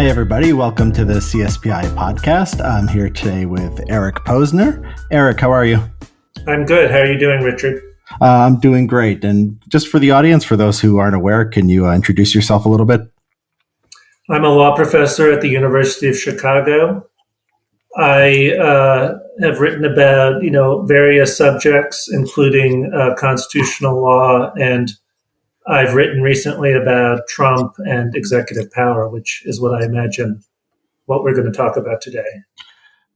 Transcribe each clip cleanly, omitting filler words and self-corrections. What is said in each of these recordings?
Hi, everybody. Welcome to the CSPI podcast. I'm here today with Eric Posner. Eric, how are you? I'm good. How are you doing, Richard? I'm doing great. And just for the audience, for those who aren't aware, can you introduce yourself a little bit? I'm a law professor at the University of Chicago. I have written about, various subjects, including constitutional law, and I've written recently about Trump and executive power, which is what I imagine what we're going to talk about today.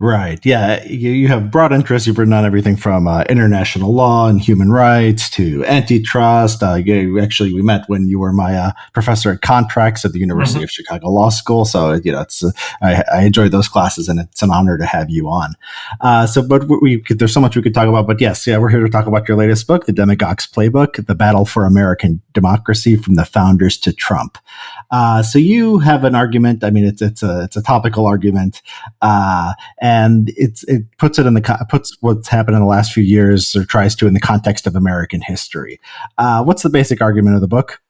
Right. Yeah. You have broad interests. You've written on everything from international law and human rights to antitrust. We met when you were my professor at contracts at the University of Chicago Law School. So, I enjoyed those classes, and it's an honor to have you on. There's so much we could talk about. But yes, we're here to talk about your latest book, The Demagogue's Playbook, The Battle for American Democracy from the Founders to Trump. So you have an argument. I mean, it's a topical argument, and it puts what's happened in the last few years, or tries to, in the context of American history. What's the basic argument of the book?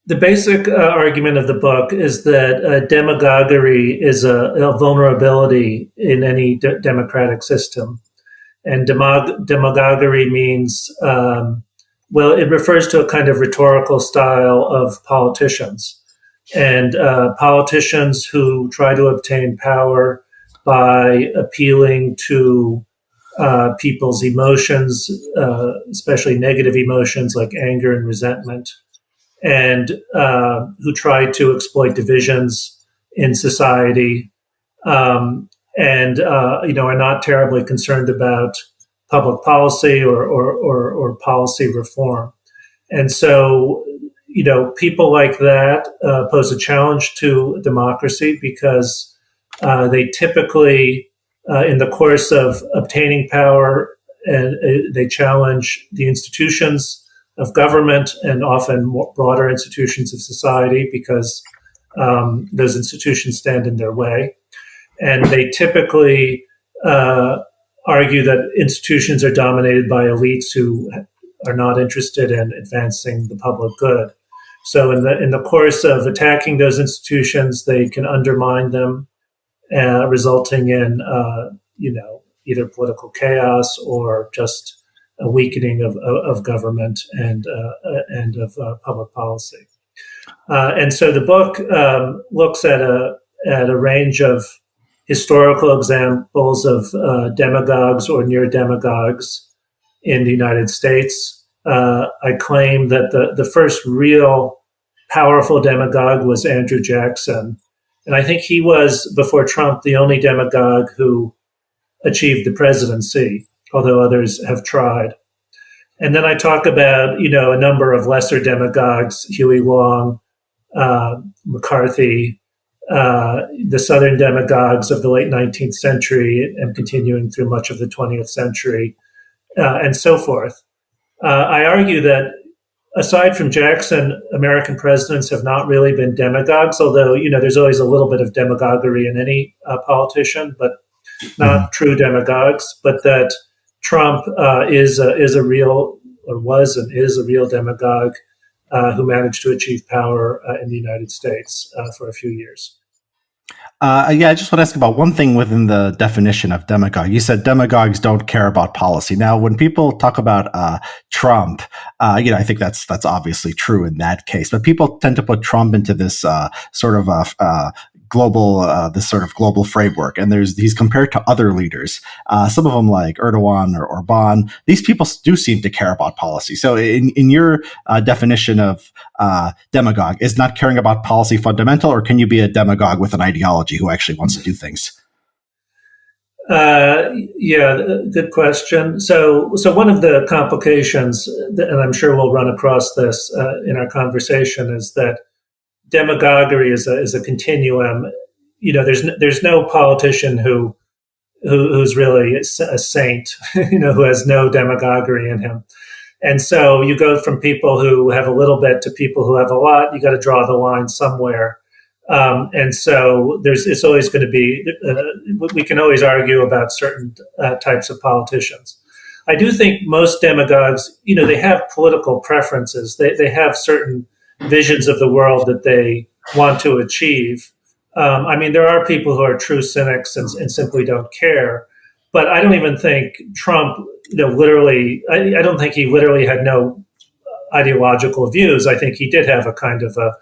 The basic argument of the book is that demagoguery is a vulnerability in any democratic system, and demagoguery means. It refers to a kind of rhetorical style of politicians, and politicians who try to obtain power by appealing to people's emotions, especially negative emotions like anger and resentment, and who try to exploit divisions in society, and are not terribly concerned about public policy or policy reform. And so, people like that pose a challenge to democracy because they typically, in the course of obtaining power, and they challenge the institutions of government and often more broader institutions of society because those institutions stand in their way. And they typically argue that institutions are dominated by elites who are not interested in advancing the public good. So in the course of attacking those institutions, they can undermine them, resulting in either political chaos or just a weakening of government and of public policy. And so the book looks at a range of historical examples of demagogues or near demagogues in the United States. I claim that the first real powerful demagogue was Andrew Jackson. And I think he was, before Trump, the only demagogue who achieved the presidency, although others have tried. And then I talk about, a number of lesser demagogues, Huey Long, McCarthy, the Southern demagogues of the late 19th century and continuing through much of the 20th century, and so forth. I argue that aside from Jackson, American presidents have not really been demagogues, although, there's always a little bit of demagoguery in any politician, but not true demagogues, but that Trump is a real, or was and is a real demagogue who managed to achieve power in the United States for a few years. I just want to ask about one thing within the definition of demagogue. You said demagogues don't care about policy. Now, when people talk about Trump, I think that's obviously true in that case. But people tend to put Trump into this global framework, and he's compared to other leaders. Some of them, like Erdogan or Orban, these people do seem to care about policy. So, in your definition of demagogue, is not caring about policy fundamental, or can you be a demagogue with an ideology who actually wants to do things? Good question. So one of the complications, and I'm sure we'll run across this in our conversation, is that demagoguery is a continuum. There's no politician who's really a saint, who has no demagoguery in him. And so you go from people who have a little bit to people who have a lot. You got to draw the line somewhere. And so it's always going to be, we can always argue about certain types of politicians. I do think most demagogues, they have political preferences. They have certain visions of the world that they want to achieve. I mean, there are people who are true cynics and simply don't care, but I don't even think Trump, literally, I don't think he literally had no ideological views. I think he did have a kind of a,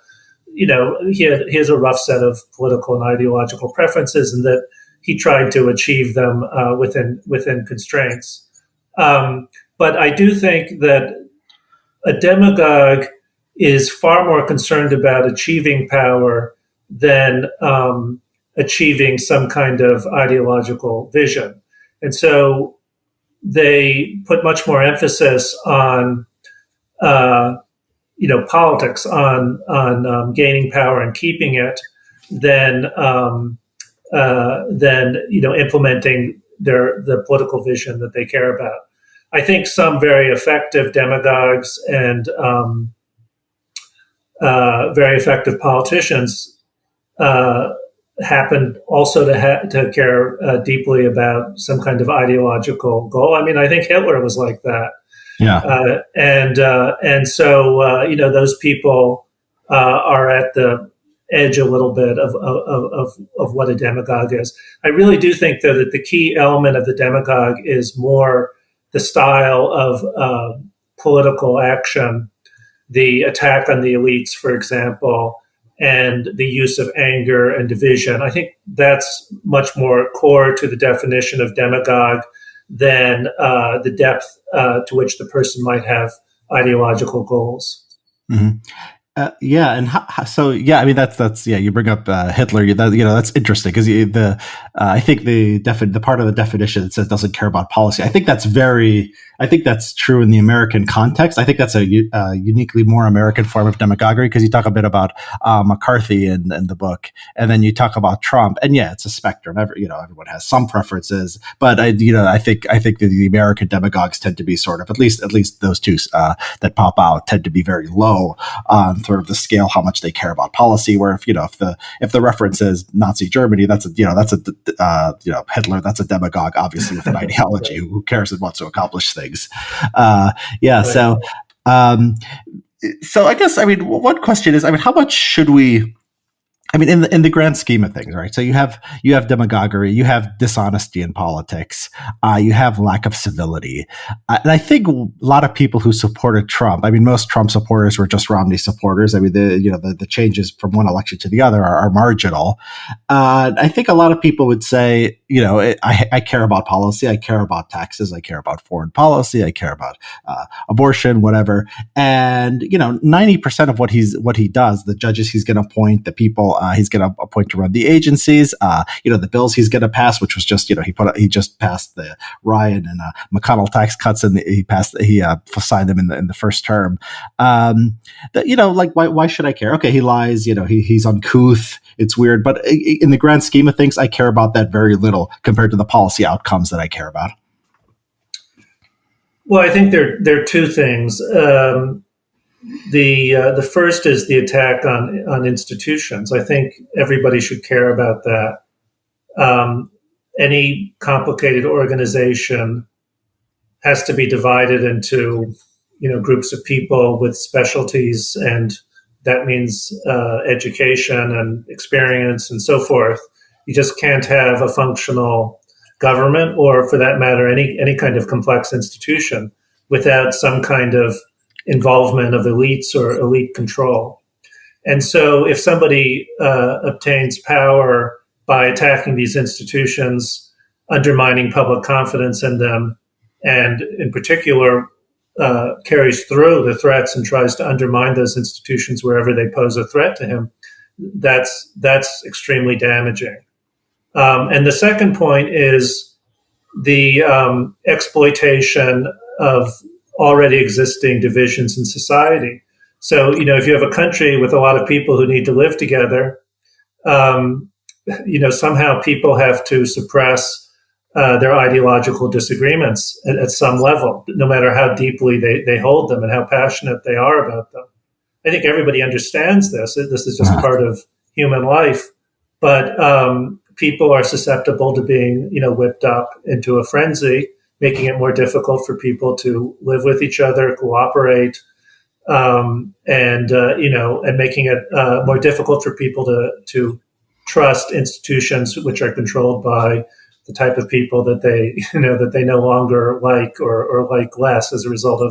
he has a rough set of political and ideological preferences, and that he tried to achieve them within constraints. But I do think that a demagogue is far more concerned about achieving power than achieving some kind of ideological vision. And so they put much more emphasis on, politics, on gaining power and keeping it, than implementing the political vision that they care about. I think some very effective demagogues and very effective politicians happen also to care deeply about some kind of ideological goal. I mean, I think Hitler was like that. Yeah. And so those people are at the edge a little bit of what a demagogue is. I really do think, though, that the key element of the demagogue is more the style of political action, the attack on the elites, for example, and the use of anger and division. I think that's much more core to the definition of demagogue than the depth to which the person might have ideological goals. Mm-hmm. Yeah, and I mean that's yeah. You bring up Hitler. That's interesting because I think the part of the definition that says doesn't care about policy. I think that's true in the American context. I think that's a uniquely more American form of demagoguery because you talk a bit about McCarthy in the book, and then you talk about Trump, and yeah, it's a spectrum. Everyone has some preferences, but I think the American demagogues tend to be sort of at least those two that pop out tend to be very low on sort of the scale how much they care about policy. Where if the reference is Nazi Germany, that's a Hitler, that's a demagogue, obviously with an ideology who cares and wants to accomplish things. Right. So I guess one question is how much should we? In the grand scheme of things, right? So you have demagoguery, you have dishonesty in politics, you have lack of civility, and I think a lot of people who supported Trump. Most Trump supporters were just Romney supporters. The changes from one election to the other are marginal. I think a lot of people would say, I care about policy, I care about taxes, I care about foreign policy, I care about abortion, whatever. And 90% of what he does, the judges he's going to appoint, the people he's going to appoint to run the agencies, the bills he's going to pass, which was just he just passed the Ryan and McConnell tax cuts, and he signed them in the first term. Why should I care? Okay, he lies. He's uncouth. It's weird, but in the grand scheme of things, I care about that very little compared to the policy outcomes that I care about. Well, I think there are two things. The first is the attack on institutions. I think everybody should care about that. Any complicated organization has to be divided into groups of people with specialties, and that means education and experience and so forth. You just can't have a functional government, or for that matter, any kind of complex institution, without some kind of involvement of elites or elite control. And so if somebody obtains power by attacking these institutions, undermining public confidence in them, and in particular carries through the threats and tries to undermine those institutions wherever they pose a threat to him, that's extremely damaging. And the second point is the exploitation of already existing divisions in society. So, if you have a country with a lot of people who need to live together, somehow people have to suppress their ideological disagreements at some level, no matter how deeply they hold them and how passionate they are about them. I think everybody understands this. This is just part of human life. But people are susceptible to being, whipped up into a frenzy, making it more difficult for people to live with each other, cooperate, and making it more difficult for people to trust institutions which are controlled by the type of people that they no longer like or like less as a result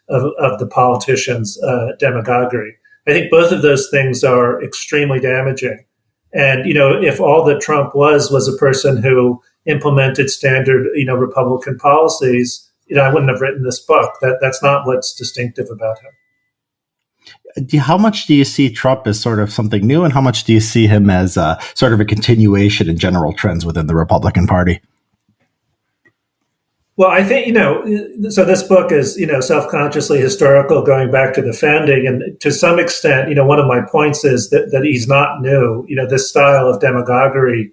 of the politicians' demagoguery. I think both of those things are extremely damaging. And if all that Trump was a person who implemented standard Republican policies, I wouldn't have written this book. That's not what's distinctive about him. How much do you see Trump as sort of something new, and how much do you see him as sort of a continuation in general trends within the Republican Party? Well, I think, so this book is, self-consciously historical, going back to the founding. And to some extent, one of my points is that he's not new. This style of demagoguery,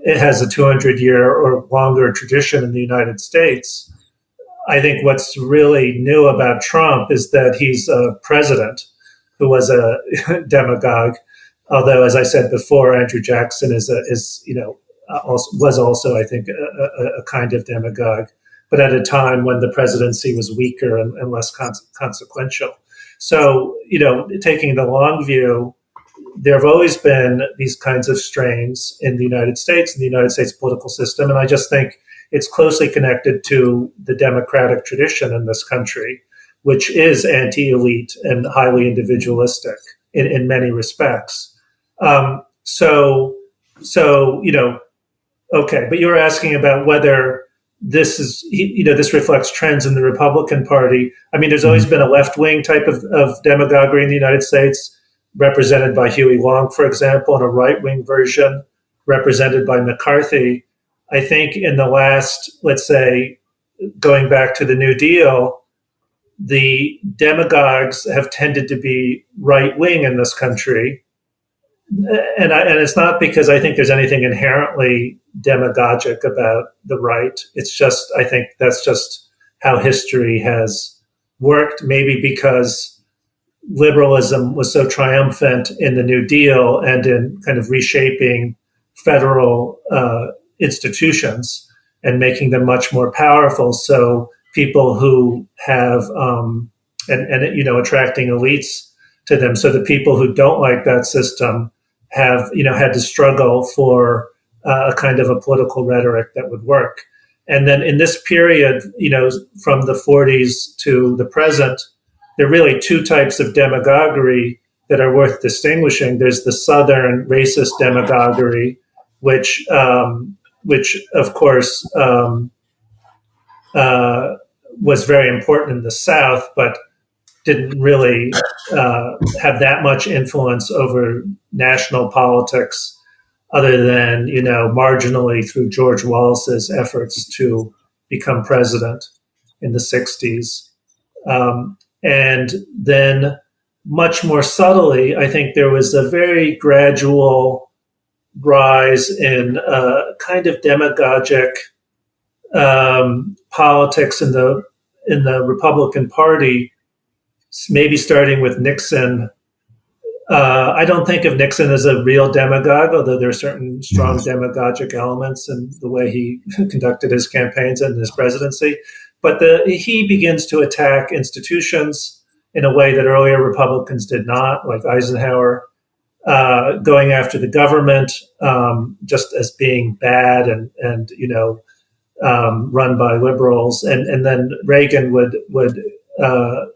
it has a 200-year or longer tradition in the United States. I think what's really new about Trump is that he's a president who was a demagogue. Although, as I said before, Andrew Jackson was also, I think, a kind of demagogue, but at a time when the presidency was weaker and less consequential. So, taking the long view, there have always been these kinds of strains in the United States, in the United States political system, and I just think it's closely connected to the democratic tradition in this country, which is anti-elite and highly individualistic in many respects. Okay, but you were asking about whether this reflects trends in the Republican Party. I mean, there's always been a left-wing type of demagoguery in the United States, represented by Huey Long, for example, and a right-wing version represented by McCarthy. I think in the last, let's say, going back to the New Deal, the demagogues have tended to be right-wing in this country. And it's not because I think there's anything inherently demagogic about the right. It's just, I think that's just how history has worked, maybe because liberalism was so triumphant in the New Deal and in kind of reshaping federal institutions and making them much more powerful. So people who have, attracting elites to them. So the people who don't like that system have, had to struggle for a kind of a political rhetoric that would work. And then in this period, from the 40s to the present, there are really two types of demagoguery that are worth distinguishing. There's the Southern racist demagoguery, which of course was very important in the South, but didn't really have that much influence over national politics, other than marginally through George Wallace's efforts to become president in the 60s. And then much more subtly, I think there was a very gradual rise in kind of demagogic politics in the Republican Party, maybe starting with Nixon. I don't think of Nixon as a real demagogue, although there are certain strong demagogic elements in the way he conducted his campaigns and his presidency. But he begins to attack institutions in a way that earlier Republicans did not, like Eisenhower, going after the government just as being bad and run by liberals. And then Reagan would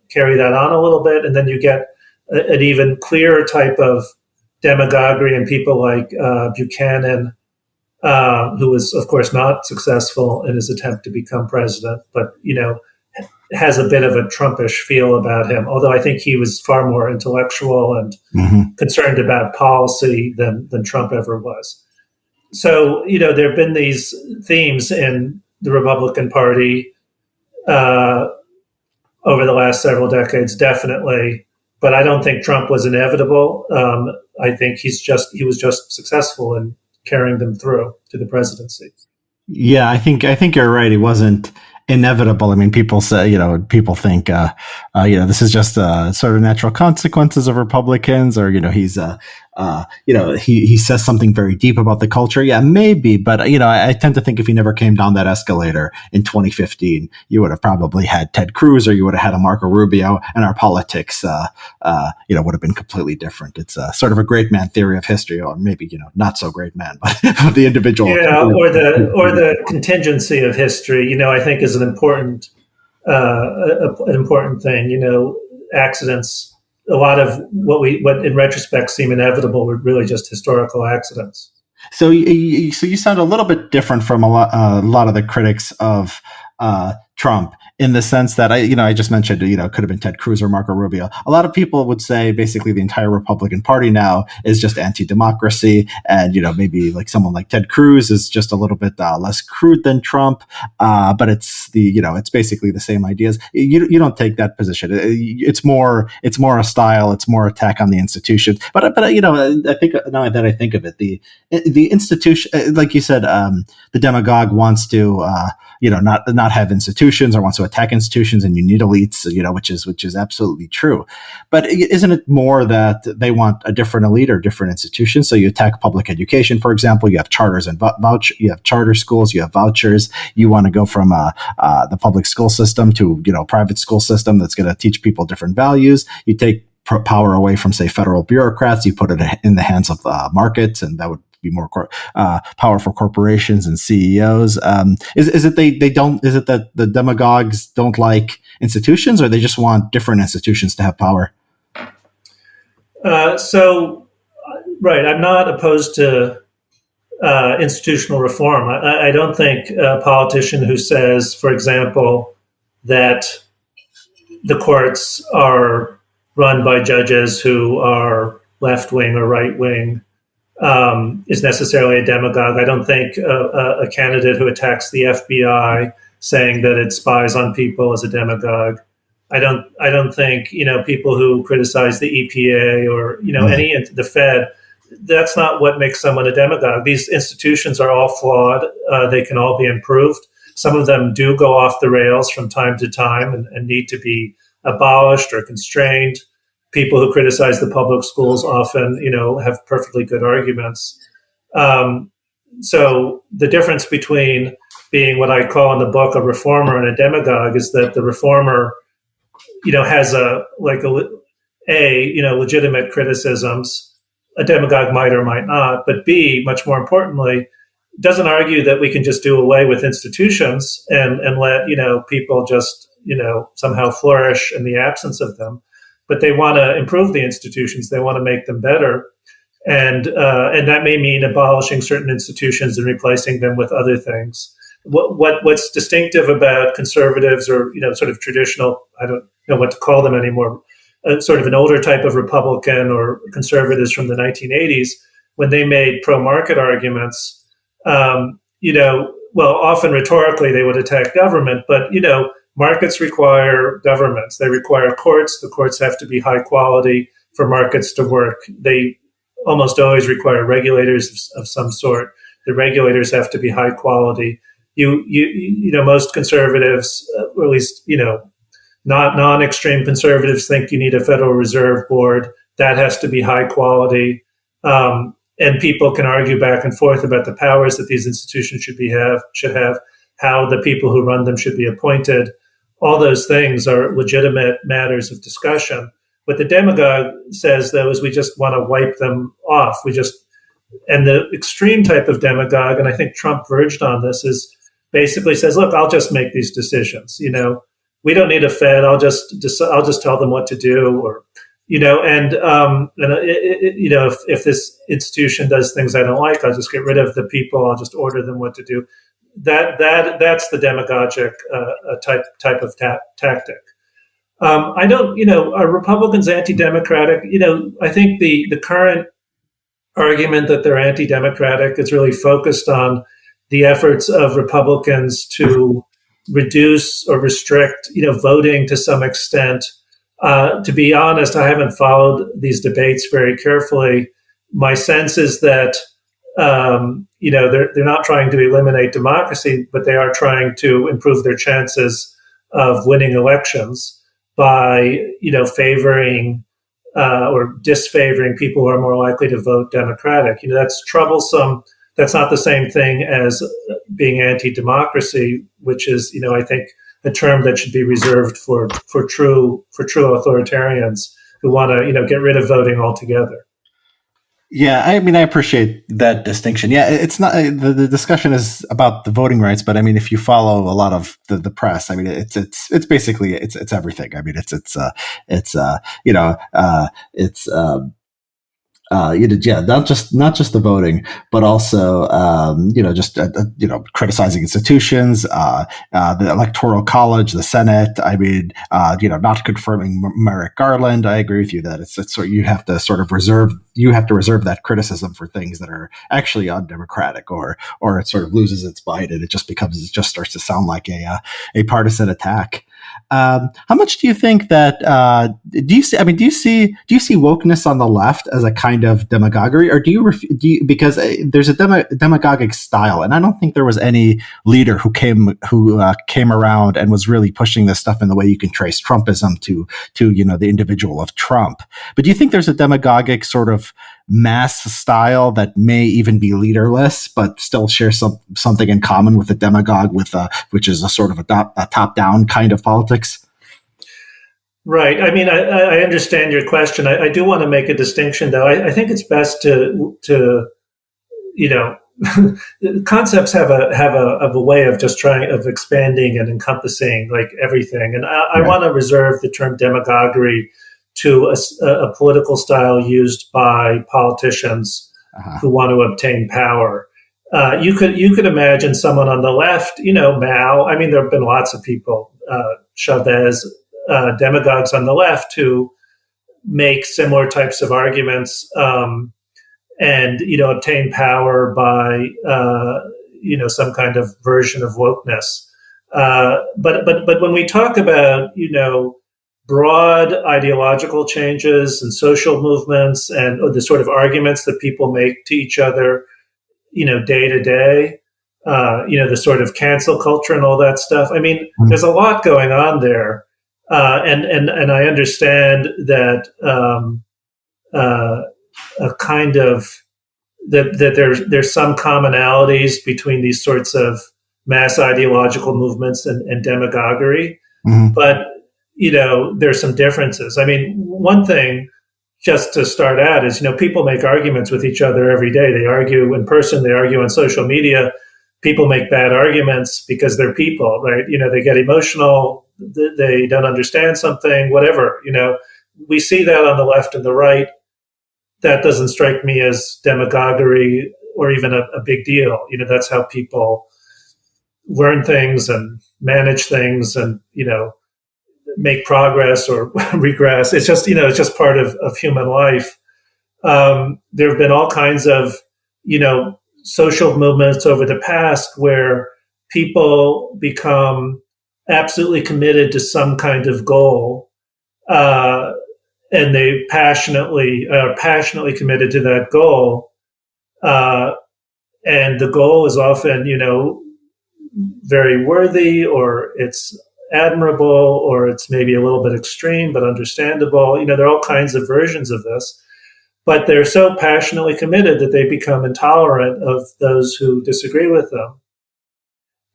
carry that on a little bit. And then you get an even clearer type of demagoguery in people like Buchanan, who was, of course, not successful in his attempt to become president, but, has a bit of a Trumpish feel about him, although I think he was far more intellectual and concerned about policy than Trump ever was. So, there have been these themes in the Republican Party over the last several decades, definitely, but I don't think Trump was inevitable. I think he was just successful in carrying them through to the presidency. Yeah, I think you're right. It wasn't inevitable. I mean, people say, people think, this is just sort of natural consequences of Republicans, or he's he says something very deep about the culture. Yeah, maybe, but I tend to think if he never came down that escalator in 2015, you would have probably had Ted Cruz, or you would have had a Marco Rubio, and our politics, would have been completely different. It's sort of a great man theory of history, or maybe not so great man, but the individual. Yeah, or the contingency of history. I think is an important thing. Accidents. A lot of what in retrospect seem inevitable were really just historical accidents. So you sound a little bit different from a lot of the critics of Trump, in the sense that I just mentioned, could have been Ted Cruz or Marco Rubio. A lot of people would say basically the entire Republican Party now is just anti-democracy, and maybe like someone like Ted Cruz is just a little bit less crude than Trump, but it's it's basically the same ideas. You don't take that position. It's more a style. It's more attack on the institution. But I think now that I think of it, the institution, like you said, the demagogue wants to not have institutions, or wants to attack institutions, and you need elites, which is absolutely true. But isn't it more that they want a different elite or different institutions? So you attack public education, for example. You have charters and you have charter schools, you have vouchers. You want to go from the public school system to private school system that's going to teach people different values. You take power away from, say, federal bureaucrats. You put it in the hands of markets, and that would be more power for corporations and CEOs. Is it they don't? Is it that the demagogues don't like institutions, or they just want different institutions to have power? Right, I'm not opposed to institutional reform. I don't think a politician who says, for example, that the courts are run by judges who are left wing or right wing is necessarily a demagogue. I don't think a candidate who attacks the FBI saying that it spies on people is a demagogue. I don't think people who criticize the EPA or the Fed. That's not what makes someone a demagogue. These institutions are all flawed. They can all be improved. Some of them do go off the rails from time to time and need to be abolished or constrained. People who criticize the public schools often, have perfectly good arguments. So the difference between being what I call in the book a reformer and a demagogue is that the reformer, has legitimate criticisms. A demagogue might or might not, but B, much more importantly, doesn't argue that we can just do away with institutions and let people just somehow flourish in the absence of them. But they want to improve the institutions. They want to make them better, and that may mean abolishing certain institutions and replacing them with other things. What's distinctive about conservatives, or sort of traditional, I don't know what to call them anymore, sort of an older type of Republican or conservatives from the 1980s, when they made pro-market arguments, often rhetorically they would attack government, but markets require governments. They require courts. The courts have to be high quality for markets to work. They almost always require regulators of some sort. The regulators have to be high quality. Most conservatives, or at least not non-extreme conservatives, think you need a Federal Reserve Board that has to be high quality. And people can argue back and forth about the powers that these institutions should have, how the people who run them should be appointed. All those things are legitimate matters of discussion. What the demagogue says, though, is we just want to wipe them off. And the extreme type of demagogue, and I think Trump verged on this, is basically says, "Look, I'll just make these decisions. We don't need a Fed. I'll just tell them what to do, or if this institution does things I don't like, I'll just get rid of the people. I'll just order them what to do." That's the demagogic type of tactic. I don't, are Republicans anti-democratic? I think the current argument that they're anti-democratic is really focused on the efforts of Republicans to reduce or restrict, voting to some extent. To be honest, I haven't followed these debates very carefully. My sense is that they're not trying to eliminate democracy, but they are trying to improve their chances of winning elections by favoring or disfavoring people who are more likely to vote Democratic. That's troublesome. That's not the same thing as being anti-democracy, which is, I think, a term that should be reserved for true authoritarians who want to, get rid of voting altogether. Yeah, I mean, I appreciate that distinction. Yeah, it's not the discussion is about the voting rights, but I mean, if you follow a lot of the press, I mean, it's basically it's everything. I mean, it's yeah, not just the voting, but also just criticizing institutions, the Electoral College, the Senate. I mean, not confirming Merrick Garland. I agree with you that it's sort you have to sort of reserve that criticism for things that are actually undemocratic, or it sort of loses its bite and it just starts to sound like a partisan attack. How much do you think that do you see wokeness on the left as a kind of demagoguery, or do you because there's a demagogic style, and I don't think there was any leader who came around and was really pushing this stuff in the way you can trace Trumpism to the individual of Trump. But do you think there's a demagogic sort of mass style that may even be leaderless, but still share something in common with the demagogue, which is a sort of a top-down kind of politics? Right. I mean, I understand your question. I do want to make a distinction, though. I think it's best to concepts have a way of just of expanding and encompassing like everything. And I want to reserve the term demagoguery to a political style used by politicians who want to obtain power. You could imagine someone on the left, Mao. I mean, there have been lots of people, Chavez, demagogues on the left who make similar types of arguments and obtain power by some kind of version of wokeness. But when we talk about broad ideological changes and social movements and the sort of arguments that people make to each other, day to day, the sort of cancel culture and all that stuff. I mean, there's a lot going on there. And I understand that a kind of that there's some commonalities between these sorts of mass ideological movements and demagoguery, but there's some differences. I mean, one thing just to start out is people make arguments with each other every day. They argue in person, they argue on social media. People make bad arguments because they're people, right? They get emotional, they don't understand something, whatever. We see that on the left and the right. That doesn't strike me as demagoguery or even a big deal. That's how people learn things and manage things and, make progress or regress. It's just part of human life. There have been all kinds of, social movements over the past where people become absolutely committed to some kind of goal, and they are passionately committed to that goal. And the goal is often, very worthy, or it's admirable, or it's maybe a little bit extreme, but understandable. There are all kinds of versions of this, but they're so passionately committed that they become intolerant of those who disagree with them.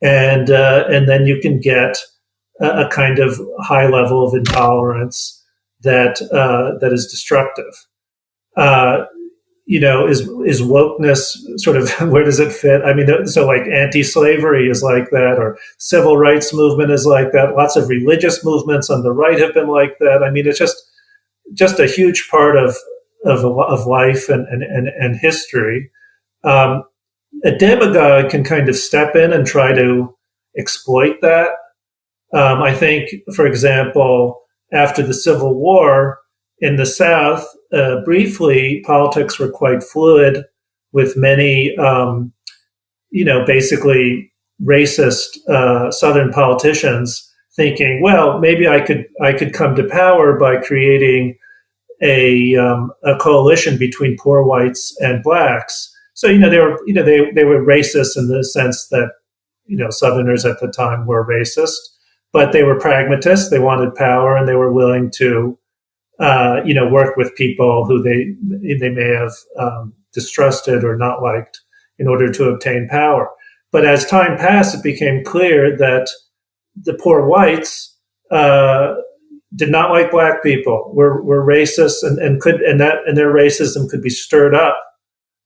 And then you can get a kind of high level of intolerance that is destructive. Is wokeness sort of, where does it fit? I mean, so like anti-slavery is like that, or civil rights movement is like that. Lots of religious movements on the right have been like that. I mean, it's just a huge part of life and history. A demagogue can kind of step in and try to exploit that. I think, for example, after the Civil War in the South, briefly, politics were quite fluid, with many, basically racist Southern politicians thinking, well, maybe I could come to power by creating a coalition between poor whites and blacks. So they were racist in the sense that Southerners at the time were racist, but they were pragmatists. They wanted power, and they were willing to worked with people who they may have distrusted or not liked in order to obtain power. But as time passed, it became clear that the poor whites did not like black people, were racist, and their racism could be stirred up,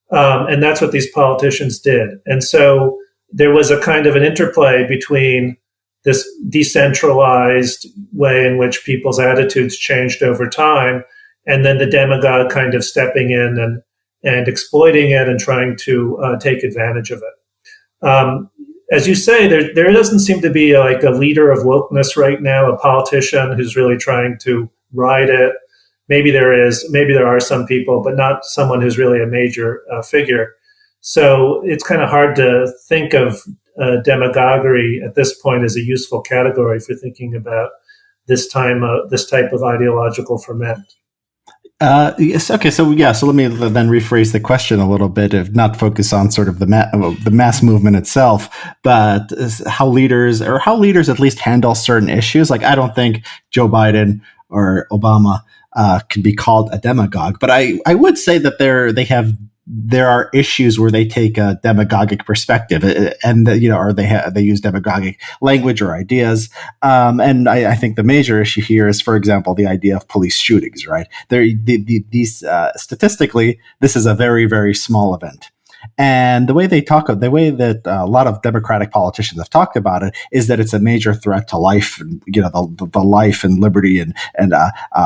and that's what these politicians did. And so there was a kind of an interplay between this decentralized way in which people's attitudes changed over time, and then the demagogue kind of stepping in and exploiting it and trying to take advantage of it. As you say, there doesn't seem to be like a leader of wokeness right now, a politician who's really trying to ride it. Maybe there are some people, but not someone who's really a major figure. So it's kind of hard to think of demagoguery at this point as a useful category for thinking about this type of ideological ferment. Yes. Okay. So let me then rephrase the question a little bit, if not focus on sort of the mass movement itself, but how leaders at least handle certain issues. Like, I don't think Joe Biden or Obama can be called a demagogue, but I would say that there are issues where they take a demagogic perspective, and or they use demagogic language or ideas. And I think the major issue here is, for example, the idea of police shootings. Right? These statistically, this is a very, very small event. And the way that a lot of Democratic politicians have talked about it is that it's a major threat to life, and the life and liberty and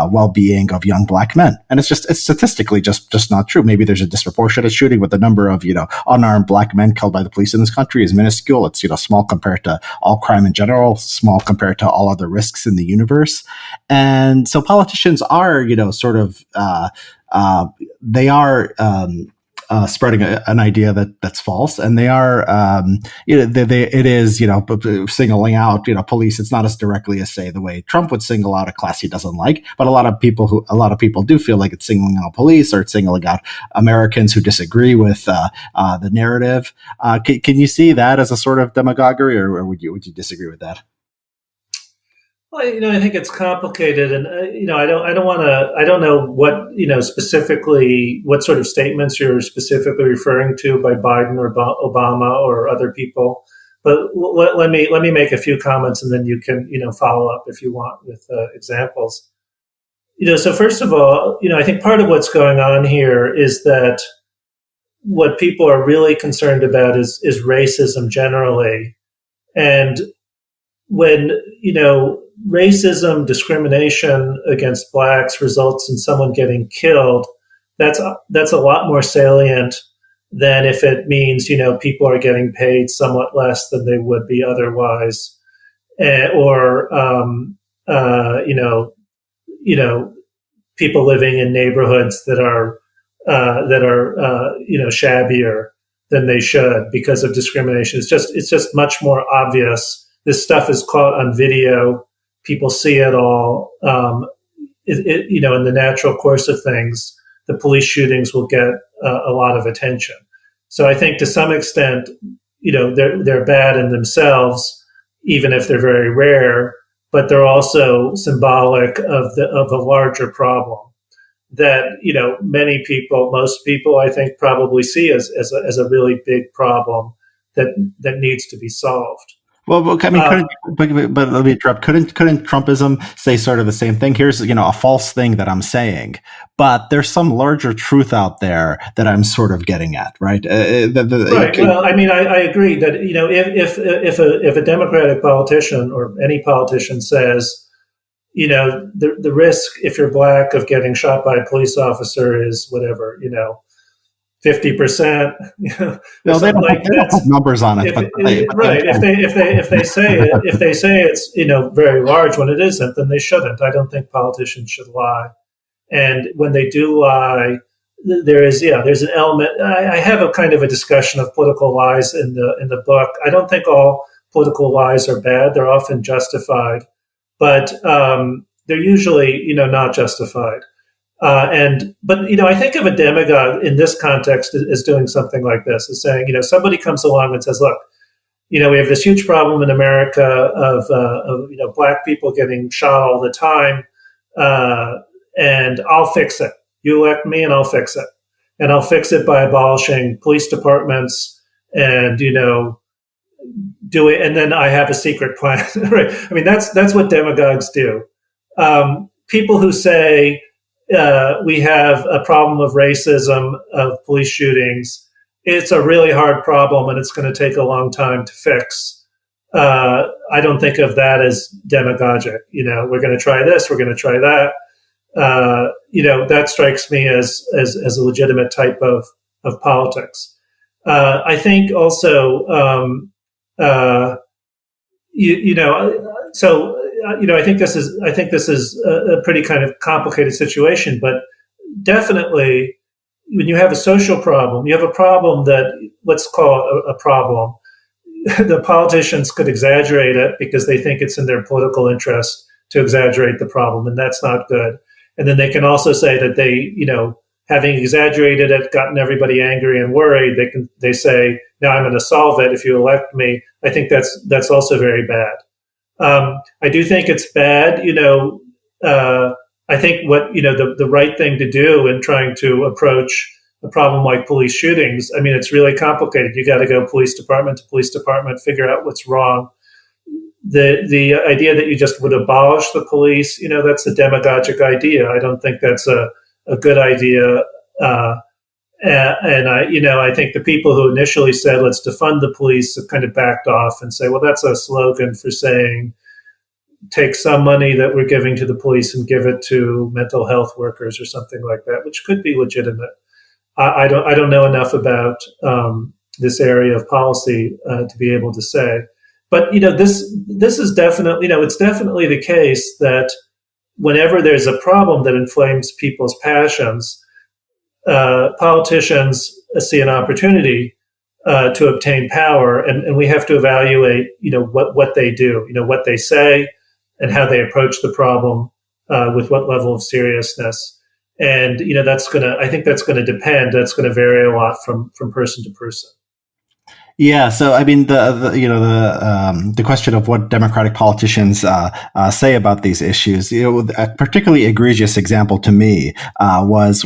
well-being of young black men. And it's statistically just not true. Maybe there's a disproportionate shooting, but the number of unarmed black men killed by the police in this country is minuscule. It's small compared to all crime in general, small compared to all other risks in the universe. And so politicians are they are. Spreading an idea that's false, and they are, it is, singling out, police. It's not as directly as, say, the way Trump would single out a class he doesn't like, but a lot of people do feel like it's singling out police, or it's singling out Americans who disagree with the narrative. Can you see that as a sort of demagoguery, or would you disagree with that? Well, I think it's complicated, and I don't know what specifically what sort of statements you're specifically referring to by Biden or Obama or other people. But let me make a few comments, and then you can follow up if you want with examples. So first of all, I think part of what's going on here is that what people are really concerned about is racism generally, and when racism, discrimination against blacks results in someone getting killed, that's a lot more salient than if it means people are getting paid somewhat less than they would be otherwise, or people living in neighborhoods that are shabbier than they should because of discrimination. It's just much more obvious. This stuff is caught on video. People see it all. In the natural course of things, the police shootings will get a lot of attention. So I think to some extent, they're bad in themselves, even if they're very rare, but they're also symbolic of a larger problem that most people I think probably see as a really big problem that needs to be solved. Well, I mean, but let me interrupt. Couldn't Trumpism say sort of the same thing? Here's a false thing that I'm saying, but there's some larger truth out there that I'm sort of getting at, right? Right. Well, I mean, I agree that if a Democratic politician or any politician says, the risk if you're black of getting shot by a police officer is whatever, 50%. No, they don't put numbers on it. Right. If they say it's very large when it isn't, then they shouldn't. I don't think politicians should lie. And when they do lie, there's an element. I have a kind of a discussion of political lies in the book. I don't think all political lies are bad. They're often justified, but they're usually not justified. But I think of a demagogue in this context as doing something like this, is saying, somebody comes along and says, look, we have this huge problem in America of black people getting shot all the time. and I'll fix it. You elect me and I'll fix it. And I'll fix it by abolishing police departments and, do it. And then I have a secret plan. Right? I mean, that's what demagogues do. People who say we have a problem of racism, of police shootings, it's a really hard problem and it's going to take a long time to fix. I don't think of that as demagogic. We're going to try this, we're going to try that. That strikes me as a legitimate type of politics. I think also, I think this is a pretty kind of complicated situation, but definitely when you have a social problem, you have a problem that, let's call it a problem. The politicians could exaggerate it because they think it's in their political interest to exaggerate the problem, and that's not good. And then they can also say that they, having exaggerated it, gotten everybody angry and worried, they say, now I'm going to solve it if you elect me. I think that's also very bad. I do think it's bad. I think what, the right thing to do in trying to approach a problem like police shootings, I mean, it's really complicated. You got to go police department to police department, figure out what's wrong. The idea that you just would abolish the police, that's a demagogic idea. I don't think that's a good idea. And I think the people who initially said, let's defund the police, have kind of backed off and say, well, that's a slogan for saying, take some money that we're giving to the police and give it to mental health workers or something like that, which could be legitimate. I don't know enough about this area of policy to be able to say. But, this is definitely, it's definitely the case that whenever there's a problem that inflames people's passions, politicians see an opportunity to obtain power, and we have to evaluate, what they do, what they say, and how they approach the problem with what level of seriousness. And I think that's gonna depend. That's gonna vary a lot from person to person. Yeah, so I mean, the question of what Democratic politicians say about these issues, a particularly egregious example to me was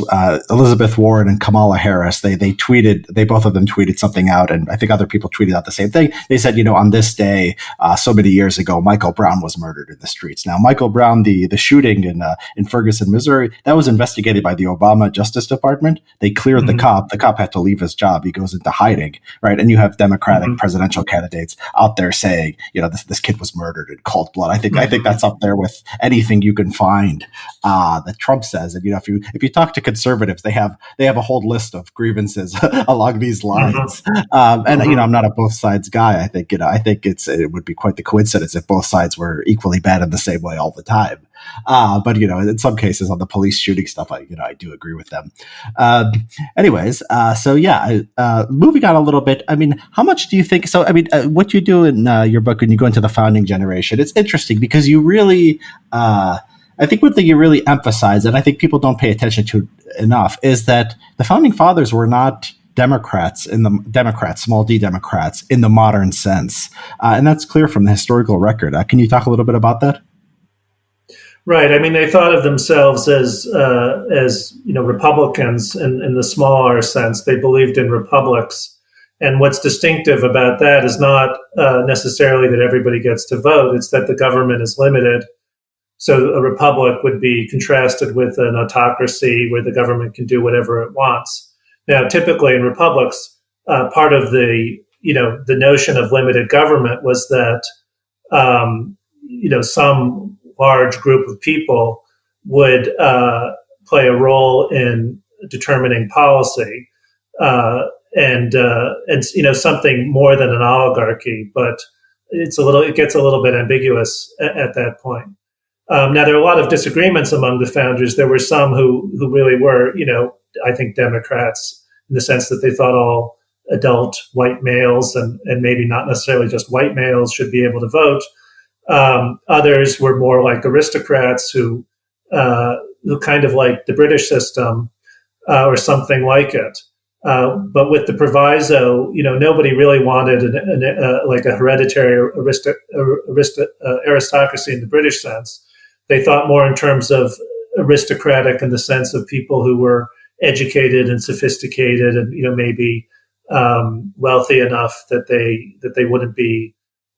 Elizabeth Warren and Kamala Harris. They both of them tweeted something out, and I think other people tweeted out the same thing. They said, on this day, so many years ago, Michael Brown was murdered in the streets. Now, Michael Brown, the shooting in Ferguson, Missouri, that was investigated by the Obama Justice Department. They cleared the cop. The cop had to leave his job. He goes into hiding, right? And you have Democratic presidential candidates out there saying, this kid was murdered in cold blood. I think that's up there with anything you can find that Trump says. And if you talk to conservatives, they have a whole list of grievances along these lines. I'm not a both sides guy. I think it would be quite the coincidence if both sides were equally bad in the same way all the time. But in some cases on the police shooting stuff, I do agree with them. Moving on a little bit. I mean, how much do you think? So, I mean, what you do in your book when you go into the founding generation, it's interesting because you really, I think one thing you really emphasize, and I think people don't pay attention to enough, is that the founding fathers were not small d Democrats in the modern sense, and that's clear from the historical record. Can you talk a little bit about that? Right. I mean, they thought of themselves as Republicans in the small R sense. They believed in republics. And what's distinctive about that is not necessarily that everybody gets to vote. It's that the government is limited. So a republic would be contrasted with an autocracy where the government can do whatever it wants. Now, typically in republics, part of the notion of limited government was that, some large group of people would play a role in determining policy, and something more than an oligarchy. But it gets a little bit ambiguous at that point. Now there are a lot of disagreements among the founders. There were some who really were, I think Democrats in the sense that they thought all adult white males and maybe not necessarily just white males should be able to vote. Others were more like aristocrats who kind of like the British system or something like it. But with the proviso, nobody really wanted like a hereditary aristocracy in the British sense. They thought more in terms of aristocratic in the sense of people who were educated and sophisticated, and maybe wealthy enough that they wouldn't be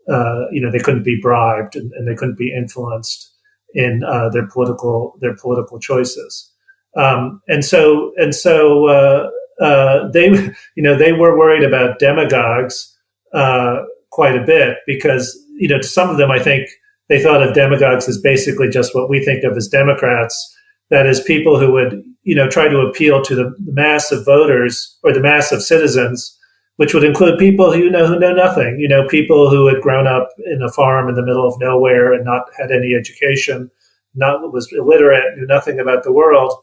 they couldn't be bribed, and they couldn't be influenced in their political choices. And so they were worried about demagogues quite a bit, because to some of them, I think they thought of demagogues as basically just what we think of as Democrats. That is, people who would try to appeal to the mass of voters or the mass of citizens, which would include people who know nothing. People who had grown up in a farm in the middle of nowhere and not had any education, was illiterate, knew nothing about the world.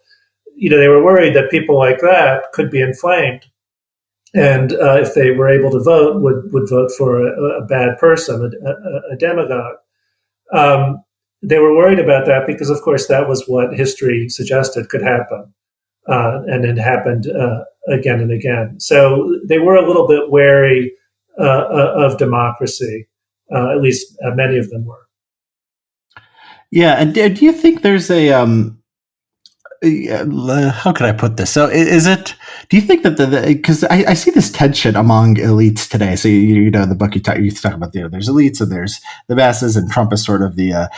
They were worried that people like that could be inflamed, and if they were able to vote, would vote for a bad person, a demagogue. They were worried about that because, of course, that was what history suggested could happen, and it happened again and again. So they were a little bit wary of democracy. At least many of them were. Yeah, and do you think there's a how can I put this? So is it, do you think that because I see this tension among elites today. So, the book you talk about, there's elites and there's the masses, and Trump is sort of the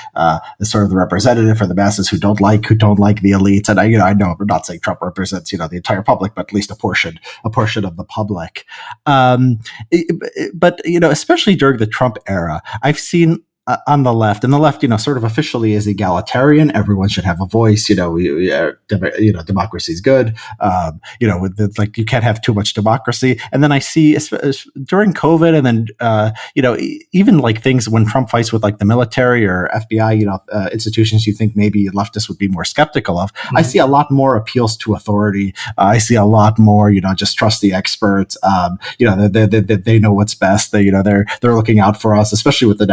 representative for the masses who don't like the elites. And I know I'm not saying Trump represents, the entire public, but at least a portion of the public. But, especially during the Trump era, I've seen on the left, and the left, sort of officially is egalitarian. Everyone should have a voice. Democracy is good. You can't have too much democracy. And then I see during COVID, and then even like things when Trump fights with like the military or FBI, institutions you think maybe leftists would be more skeptical of. Mm-hmm. I see a lot more appeals to authority. I see a lot more, just trust the experts. They know what's best. They're looking out for us, especially with the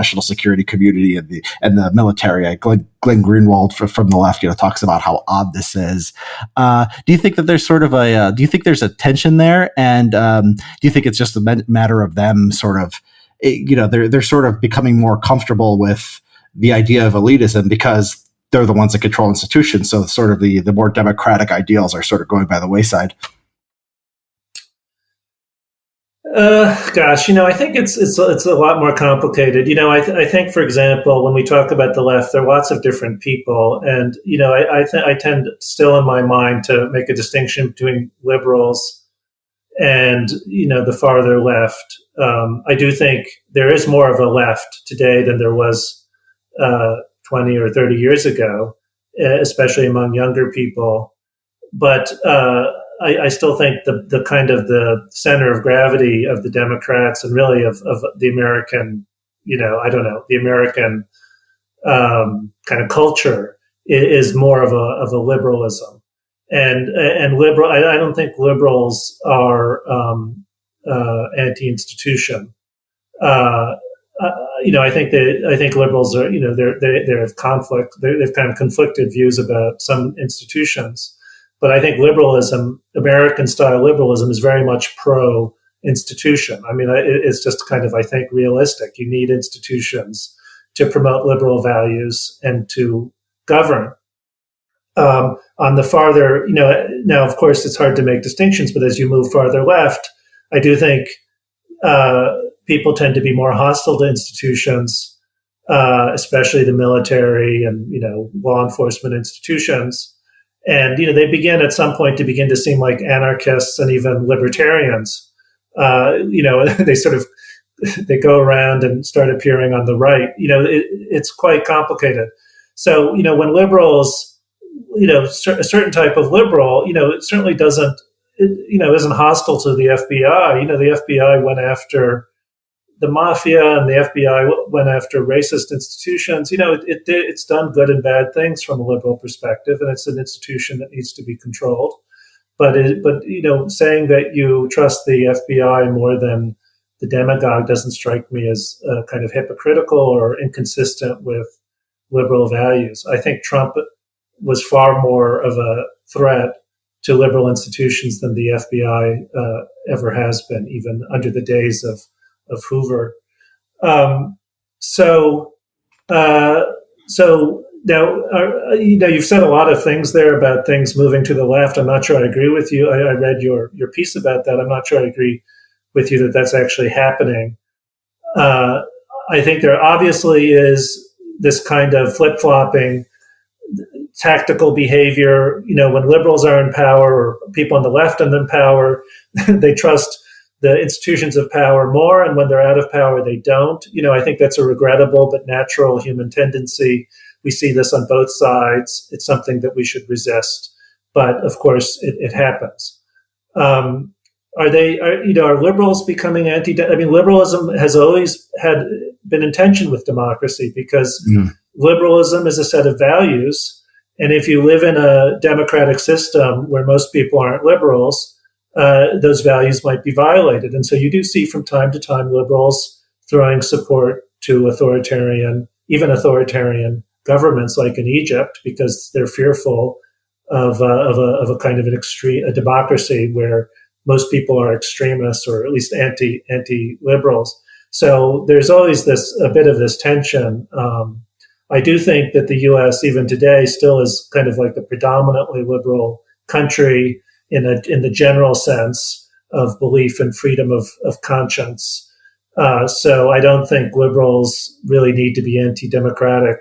national security community and the military. Glenn Greenwald from the left, talks about how odd this is. Do you think that there's sort of do you think there's a tension there? And do you think it's just a matter of them sort of, they're sort of becoming more comfortable with the idea of elitism because they're the ones that control institutions. So sort of the more democratic ideals are sort of going by the wayside. I think it's a lot more complicated. I think, for example, when we talk about the left, there are lots of different people, and I tend still in my mind to make a distinction between liberals and the farther left. I do think there is more of a left today than there was 20 or 30 years ago, especially among younger people. But I still think the kind of the center of gravity of the Democrats and really of the American, the American kind of culture is more of a liberalism, and liberal. I don't think liberals are anti-institution. I think liberals are, they have conflict. They've kind of conflicted views about some institutions. But I think liberalism, American-style liberalism, is very much pro-institution. I mean, it's just kind of, I think, realistic. You need institutions to promote liberal values and to govern. On the farther, now, of course, it's hard to make distinctions, but as you move farther left, I do think people tend to be more hostile to institutions, especially the military and, law enforcement institutions. And, they begin at some point to seem like anarchists and even libertarians. They sort of, they go around and start appearing on the right. It's quite complicated. So, when liberals, a certain type of liberal, it certainly isn't hostile to the FBI. The FBI went after the mafia, and the FBI went after racist institutions. It's done good and bad things from a liberal perspective, and it's an institution that needs to be controlled. But saying that you trust the FBI more than the demagogue doesn't strike me as kind of hypocritical or inconsistent with liberal values. I think Trump was far more of a threat to liberal institutions than the FBI ever has been, even under the days of Hoover. So Now, you've said a lot of things there about things moving to the left. I'm not sure I agree with you. I read your piece about that. I'm not sure I agree with you that that's actually happening. Uh, I think there obviously is this kind of flip-flopping tactical behavior. When liberals are in power or people on the left are in power, they trust the institutions of power more, and when they're out of power, they don't. I think that's a regrettable but natural human tendency. We see this on both sides. It's something that we should resist, but of course, it happens. Are liberals becoming anti? I mean, liberalism has always been in tension with democracy because liberalism is a set of values, and if you live in a democratic system where most people aren't liberals, those values might be violated. And so you do see from time to time liberals throwing support to even authoritarian governments like in Egypt, because they're fearful of a kind of a democracy where most people are extremists or at least anti-liberals. So there's always a bit of this tension. I do think that the U.S. even today still is kind of like the predominantly liberal country in the general sense of belief and freedom of conscience. So I don't think liberals really need to be anti-democratic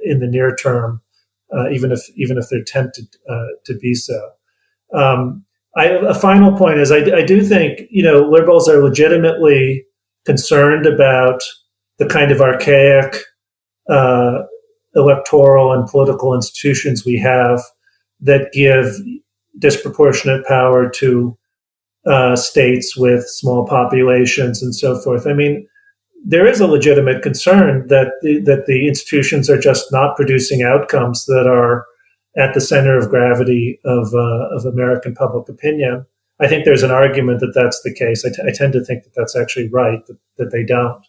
in the near term, even if they're tempted to be so. A final point is I do think liberals are legitimately concerned about the kind of archaic electoral and political institutions we have that give disproportionate power to states with small populations and so forth. I mean, there is a legitimate concern that the institutions are just not producing outcomes that are at the center of gravity of American public opinion. I think there's an argument that that's the case. I tend to think that that's actually right, that they don't.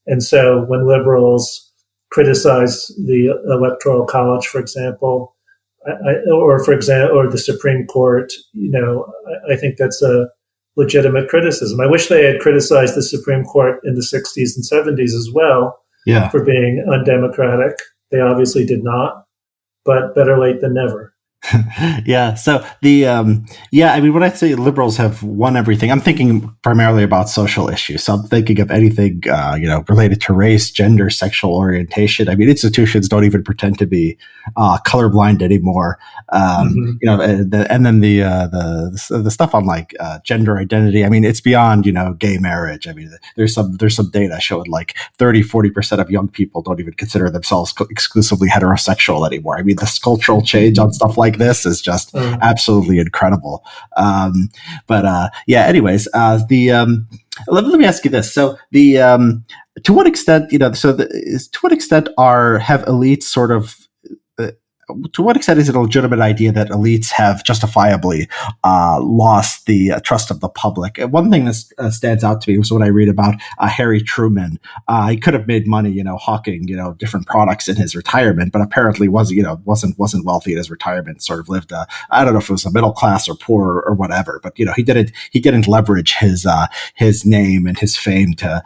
And so when liberals criticize the Electoral College, for example, or the Supreme Court, I think that's a legitimate criticism. I wish they had criticized the Supreme Court in the 60s and 70s as well for being undemocratic. They obviously did not, but better late than never. Yeah. So I mean, when I say liberals have won everything, I'm thinking primarily about social issues. So I'm thinking of anything, related to race, gender, sexual orientation. I mean, institutions don't even pretend to be colorblind anymore. And then the stuff on like gender identity. I mean, it's beyond gay marriage. I mean, there's some data showing like 30-40% of young people don't even consider themselves exclusively heterosexual anymore. I mean, this cultural change on stuff like this is just absolutely incredible. Anyways, let me ask you this. So to what extent, to what extent have elites sort of, to what extent is it a legitimate idea that elites have justifiably lost the trust of the public? One thing that stands out to me was when I read about Harry Truman. He could have made money, hawking, different products in his retirement, but apparently wasn't wealthy in his retirement. Sort of lived, I don't know if it was a middle class or poor or whatever, but he didn't leverage his name and his fame to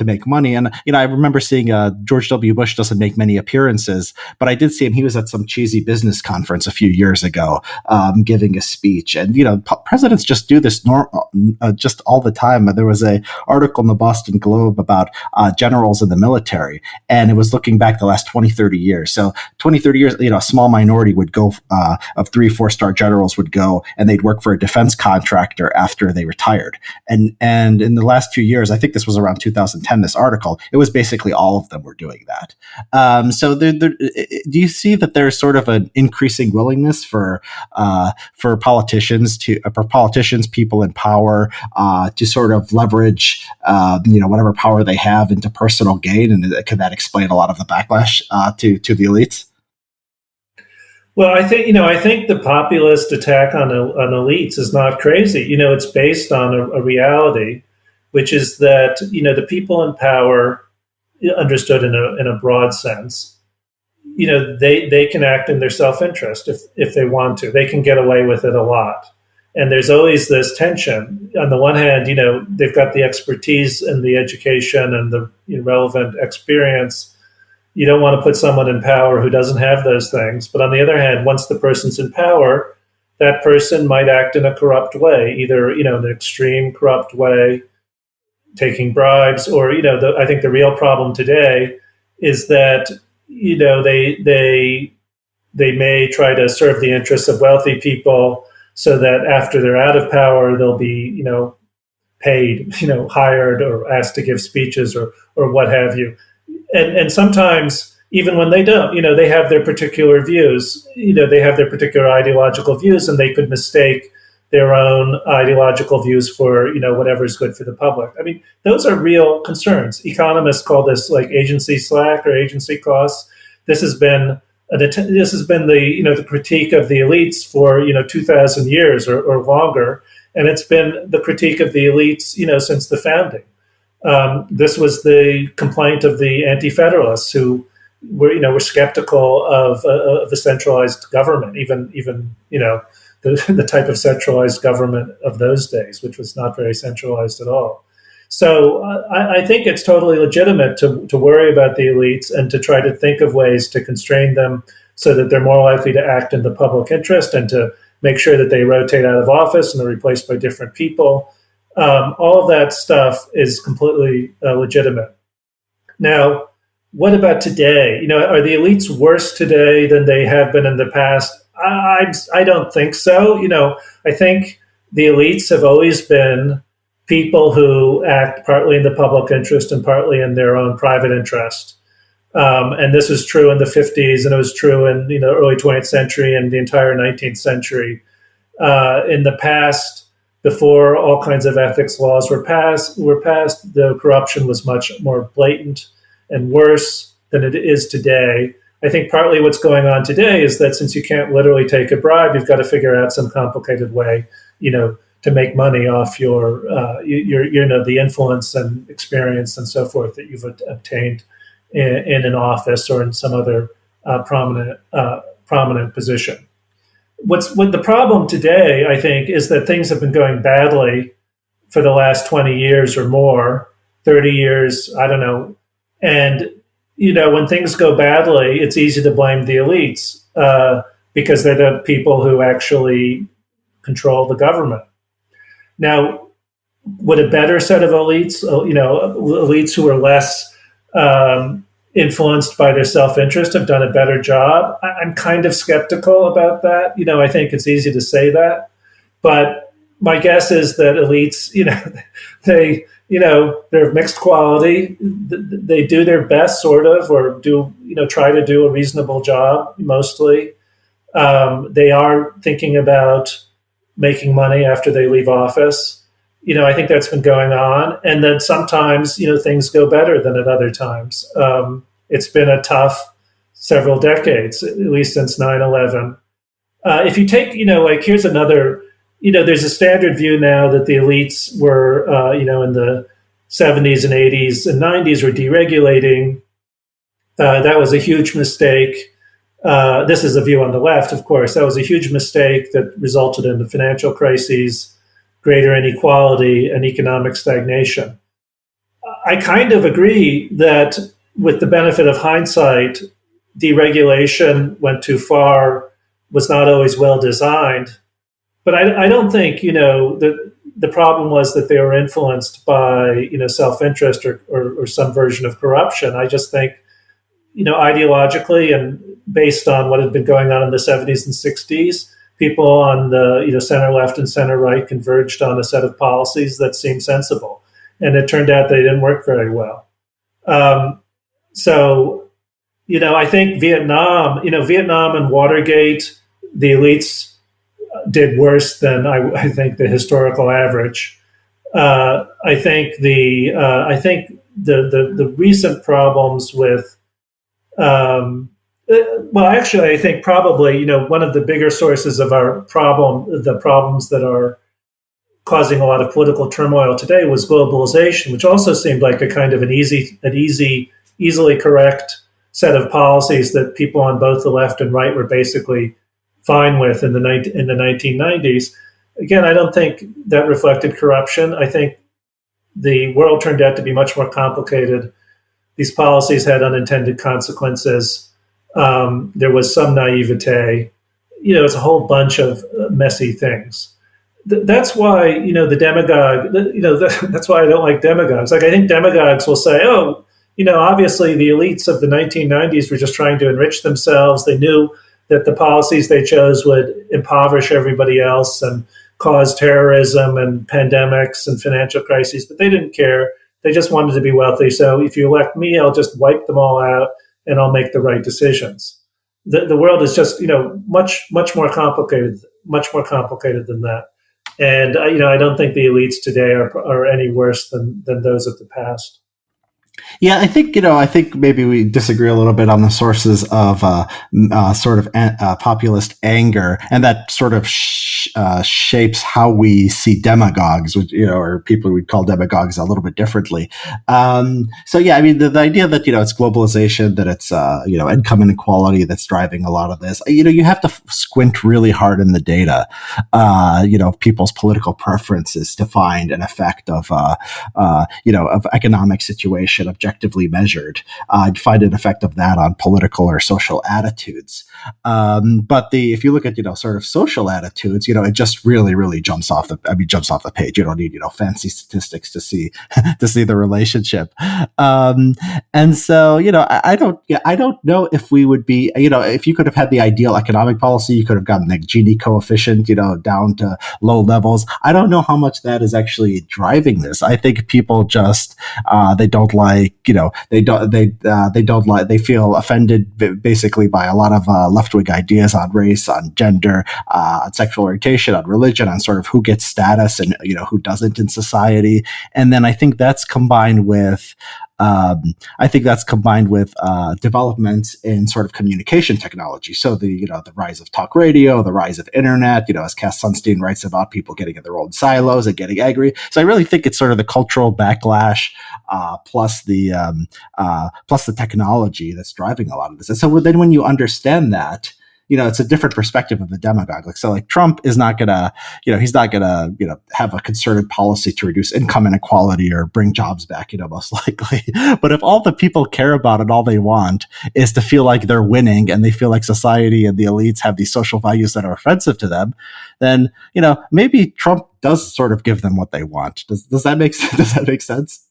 make money. And I remember seeing George W. Bush doesn't make many appearances, but I did see him. He was at some cheesy business conference a few years ago, giving a speech. And presidents just do this just all the time. There was a article in the Boston Globe about generals in the military, and it was looking back the last 20, 30 years. So 20, 30 years, a small minority would go of 3-4-star generals would go, and they'd work for a defense contractor after they retired. And in the last few years, I think this was around 2010. This article, it was basically all of them were doing that. So do you see that there's sort of an increasing willingness for politicians, people in power, to sort of leverage, whatever power they have into personal gain, and can that explain a lot of the backlash to the elites? Well, I think the populist attack on elites is not crazy. It's based on a reality, which is that the people in power, understood in a broad sense, they can act in their self-interest if they want to. They can get away with it a lot. And there's always this tension. On the one hand, they've got the expertise and the education and the relevant experience, you don't want to put someone in power who doesn't have those things. But on the other hand, once the person's in power, that person might act in a corrupt way, either, in an extreme corrupt way, taking bribes, or, I think the real problem today is that, they may try to serve the interests of wealthy people so that after they're out of power, they'll be, paid, hired or asked to give speeches or what have you. And sometimes even when they don't, they have their particular views, they have their particular ideological views, and they could mistake their own ideological views for, whatever is good for the public. I mean, those are real concerns. Economists call this like agency slack or agency costs. This has been the critique of the elites for 2,000 years or longer, and it's been the critique of the elites since the founding. This was the complaint of the anti-federalists who were skeptical of a centralized government, even the type of centralized government of those days, which was not very centralized at all. So I think it's totally legitimate to worry about the elites and to try to think of ways to constrain them so that they're more likely to act in the public interest and to make sure that they rotate out of office and are replaced by different people. All of that stuff is completely legitimate. Now, what about today? Are the elites worse today than they have been in the past? I don't think so. I think the elites have always been people who act partly in the public interest and partly in their own private interest. And this was true in the 50s, and it was true in the early 20th century and the entire 19th century. In the past, before all kinds of ethics laws were passed, the corruption was much more blatant and worse than it is today. I think partly what's going on today is that since you can't literally take a bribe, you've got to figure out some complicated way, to make money off your the influence and experience and so forth that you've obtained in an office or in some other prominent position. What the problem today, I think, is that things have been going badly for the last 20 years or more, 30 years, I don't know. And, when things go badly, it's easy to blame the elites because they're the people who actually control the government. Now, would a better set of elites, elites who are less influenced by their self-interest have done a better job? I'm kind of skeptical about that. I think it's easy to say that, but my guess is that elites, they're of mixed quality. They do their best, sort of, or try to do a reasonable job mostly. They are thinking about making money after they leave office. I think that's been going on. And then sometimes, things go better than at other times. It's been a tough several decades, at least since 9/11. If you take, here's another, there's a standard view now that the elites were, in the 70s and 80s and 90s were deregulating. That was a huge mistake. This is a view on the left, of course. That was a huge mistake that resulted in the financial crises, greater inequality, and economic stagnation. I kind of agree that with the benefit of hindsight, deregulation went too far, was not always well designed. But I don't think, that the problem was that they were influenced by, self-interest or some version of corruption. I just think, ideologically and based on what had been going on in the 70s and 60s, people on the center left and center right converged on a set of policies that seemed sensible. And it turned out they didn't work very well. I think Vietnam and Watergate, the elites did worse than I think the historical average. I think the recent problems with I think probably one of the bigger sources of our problem, the problems that are causing a lot of political turmoil today, was globalization, which also seemed like a kind of an easily correct set of policies that people on both the left and right were basically fine with in the 1990s. Again, I don't think that reflected corruption. I think the world turned out to be much more complicated these policies had unintended consequences. There was some naivete. It's a whole bunch of messy things. That's why the demagogue. That's why I don't like demagogues. Like I think demagogues will say, "Oh, obviously the elites of the 1990s were just trying to enrich themselves. They knew that the policies they chose would impoverish everybody else and cause terrorism and pandemics and financial crises, but they didn't care. They just wanted to be wealthy. So if you elect me, I'll just wipe them all out and I'll make the right decisions." The world is just much more complicated, than that. And I don't think the elites today are any worse than those of the past. Yeah, I think maybe we disagree a little bit on the sources of sort of populist anger, and that sort of shapes how we see demagogues, which, or people we'd call demagogues a little bit differently. So yeah, I mean, the idea that, it's globalization, that it's, income inequality that's driving a lot of this, you have to squint really hard in the data, people's political preferences to find an effect of economic situation objectively measured. I'd find an effect of that on political or social attitudes. But if you look at, sort of social attitudes, it just really, really jumps off the page. You don't need, fancy statistics to see, the relationship. And so, I don't know if we would be, if you could have had the ideal economic policy, you could have gotten the Gini coefficient, down to low levels. I don't know how much that is actually driving this. I think people just, they don't like, they feel offended basically by a lot of left-wing ideas on race, on gender, on sexual orientation, on religion, on sort of who gets status and, who doesn't in society. And then I think that's combined with developments in sort of communication technology. So the rise of talk radio, the rise of internet, as Cass Sunstein writes about, people getting in their own silos and getting angry. So I really think it's sort of the cultural backlash plus the technology that's driving a lot of this. And so then when you understand that, it's a different perspective of a demagogue. Like Trump is not gonna, he's not gonna, have a concerted policy to reduce income inequality or bring jobs back, most likely. But if all the people care about and all they want is to feel like they're winning and they feel like society and the elites have these social values that are offensive to them, then, maybe Trump does sort of give them what they want. Does that make sense? Does that make sense?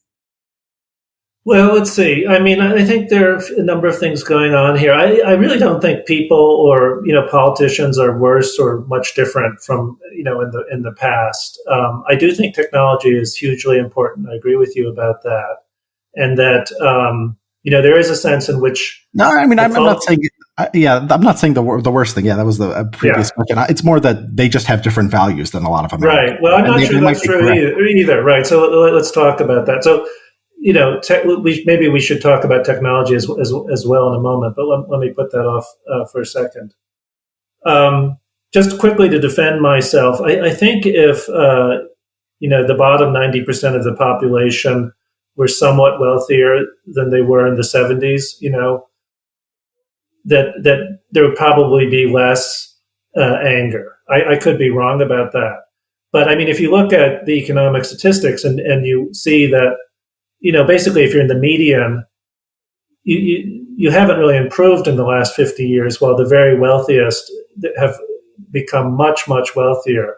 Well, let's see. I mean, I think there are a number of things going on here. I really don't think people or politicians are worse or much different from in the past. I do think technology is hugely important. I agree with you about that, and that there is a sense in which no, I mean I'm not saying. I'm not saying the worst thing. Yeah, that was the previous question. It's more that they just have different values than a lot of Americans. Right. Well, I'm not sure that's true either. Right. So let's talk about that. So. Maybe we should talk about technology as well in a moment, but let me put that off for a second. Just quickly to defend myself, I think if the bottom 90% of the population were somewhat wealthier than they were in the 70s, that there would probably be less anger. I could be wrong about that, but I mean, if you look at the economic statistics and you see that. Basically, if you're in the median, you haven't really improved in the last 50 years, while the very wealthiest have become much, much wealthier.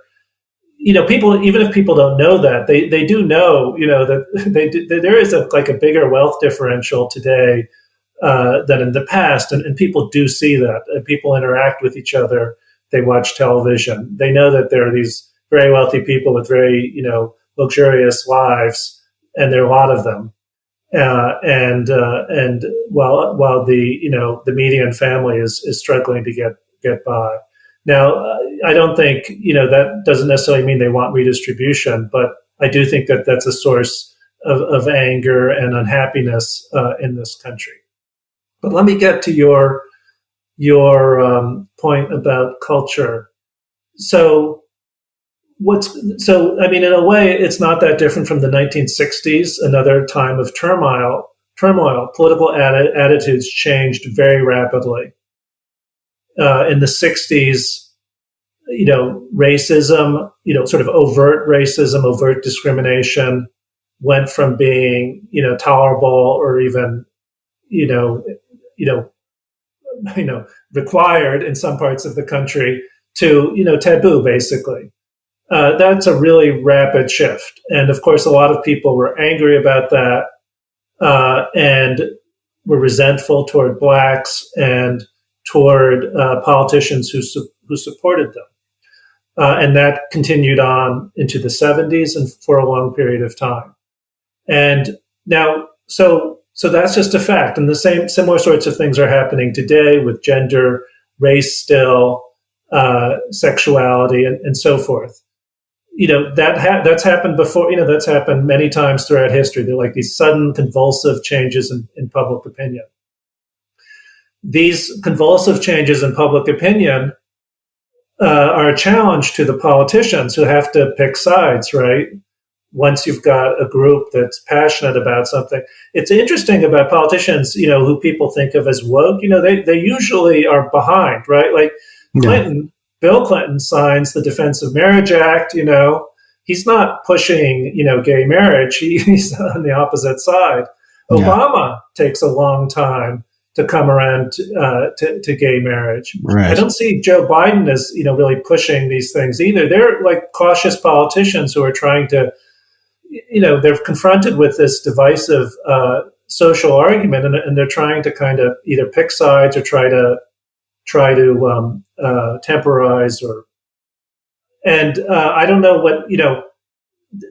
People, even if people don't know that, they do know, that there is a bigger wealth differential today than in the past, and people do see that. People interact with each other. They watch television. They know that there are these very wealthy people with very, luxurious lives. And there are a lot of them, and while the median family is struggling to get by. Now, I don't think that doesn't necessarily mean they want redistribution, but I do think that that's a source of anger and unhappiness in this country. But let me get to your point about culture. I mean, in a way, it's not that different from the 1960s, another time of turmoil. Political attitudes changed very rapidly. In the 60s, racism, sort of overt racism, overt discrimination went from being, tolerable or even you know, you know, required in some parts of the country to, taboo, basically. That's a really rapid shift. And of course, a lot of people were angry about that and were resentful toward blacks and toward politicians who supported them. And that continued on into the 70s and for a long period of time. And now, so that's just a fact. And similar sorts of things are happening today with gender, race still, sexuality, and so forth. That's happened before. That's happened many times throughout history. They're like these sudden convulsive changes in public opinion. These convulsive changes in public opinion are a challenge to the politicians who have to pick sides, right? Once you've got a group that's passionate about something. It's interesting about politicians, who people think of as woke, they usually are behind, right? Like Clinton, Bill Clinton signs the Defense of Marriage Act, he's not pushing, gay marriage. He's on the opposite side. Obama takes a long time to come around to gay marriage. Right. I don't see Joe Biden as, really pushing these things either. They're like cautious politicians who are trying to, they're confronted with this divisive social argument, and they're trying to kind of either pick sides or try to temporize, and I don't know what,